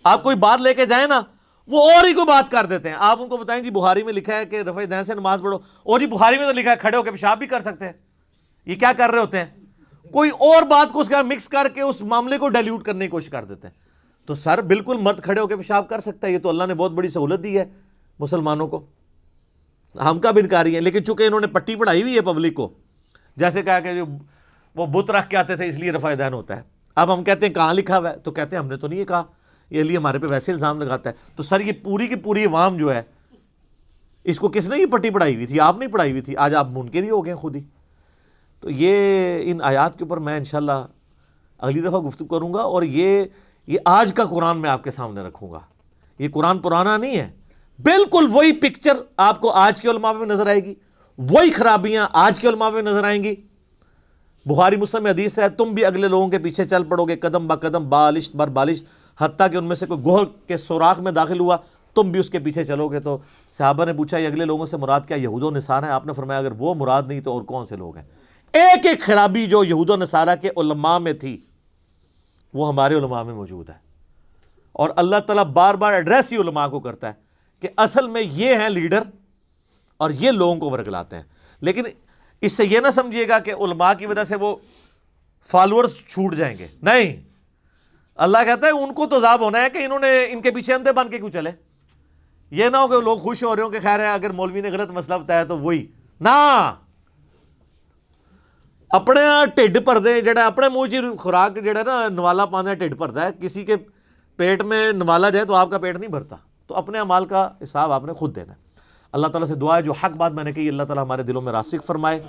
آپ کوئی بات لے کے جائیں نا، وہ اور ہی کوئی بات کر دیتے ہیں. آپ ان کو بتائیں جی بخاری میں لکھا ہے کہ رفع دین سے نماز پڑھو، اور جی بخاری میں تو لکھا ہے کھڑے ہو کے پیشاب بھی کر سکتے ہیں. یہ کیا کر رہے ہوتے ہیں؟ کوئی اور بات کو اس کا مکس کر کے اس معاملے کو ڈائلیوٹ کرنے کی کوشش کر دیتے ہیں. تو سر بالکل مرد کھڑے ہو کے پیشاب کر سکتا ہے، یہ تو اللہ نے بہت بڑی سہولت دی ہے مسلمانوں کو. ہم کا بھی انکاری ہیں، لیکن چونکہ انہوں نے پٹی پڑھائی ہوئی ہے پبلک کو، جیسے کہا کہ جو وہ بت رکھ کے آتے تھے اس لیے رفع دین ہوتا ہے. اب ہم کہتے ہیں کہاں لکھا ہوا ہے؟ تو کہتے ہیں ہم نے تو نہیں یہ کہا، یہ لیے ہمارے پہ ویسے الزام لگاتا ہے. تو سر یہ پوری کی پوری عوام جو ہے، اس کو کس نے یہ پٹی پڑھائی ہوئی تھی؟ آپ نہیں پڑھائی ہوئی تھی. آج آپ منکر ہی ہو گئے خود ہی. تو یہ ان آیات کے اوپر میں انشاءاللہ اگلی دفعہ گفتگو کروں گا، اور یہ آج کا قرآن میں آپ کے سامنے رکھوں گا. یہ قرآن پرانا نہیں ہے، بالکل وہی پکچر آپ کو آج کے علماء میں نظر آئے گی، وہی خرابیاں آج کے علماء میں نظر آئیں گی. بخاری مسلم میں حدیث ہے تم بھی اگلے لوگوں کے پیچھے چل پڑو گے قدم با قدم، بالشت بر بالشت، حتیٰ کہ ان میں سے کوئی گوہر کے سوراخ میں داخل ہوا تم بھی اس کے پیچھے چلو گے. تو صحابہ نے پوچھا یہ اگلے لوگوں سے مراد کیا یہود و نصارہ ہیں؟ آپ نے فرمایا اگر وہ مراد نہیں تو اور کون سے لوگ ہیں؟ ایک ایک خرابی جو یہود و نصارہ کے علماء میں تھی وہ ہمارے علماء میں موجود ہے. اور اللہ تعالیٰ بار بار ایڈریس ہی علماء کو کرتا ہے کہ اصل میں یہ ہیں لیڈر اور یہ لوگوں کو ورگلاتے ہیں. لیکن اس سے یہ نہ سمجھیے گا کہ علماء کی وجہ سے وہ فالورز چھوٹ جائیں گے، نہیں. اللہ کہتا ہے ان کو تو عذاب ہونا ہے کہ انہوں نے ان کے پیچھے اندھے بن کے کیوں چلے. یہ نہ ہو کہ لوگ خوش ہو رہے ہوں کہ خیر ہے اگر مولوی نے غلط مسئلہ بتایا تو وہی نہ. اپنے ٹھڈ بھردے جڑا اپنے منہ چ خوراک جڑا نا نوالا پانا ٹھڈ بھرتا ہے، کسی کے پیٹ میں نوالا جائے تو آپ کا پیٹ نہیں بھرتا. تو اپنے اعمال کا حساب آپ نے خود دینا ہے. اللہ تعالیٰ سے دعا ہے جو حق بات میں نے کہی اللہ تعالیٰ ہمارے دلوں میں راسخ فرمائے.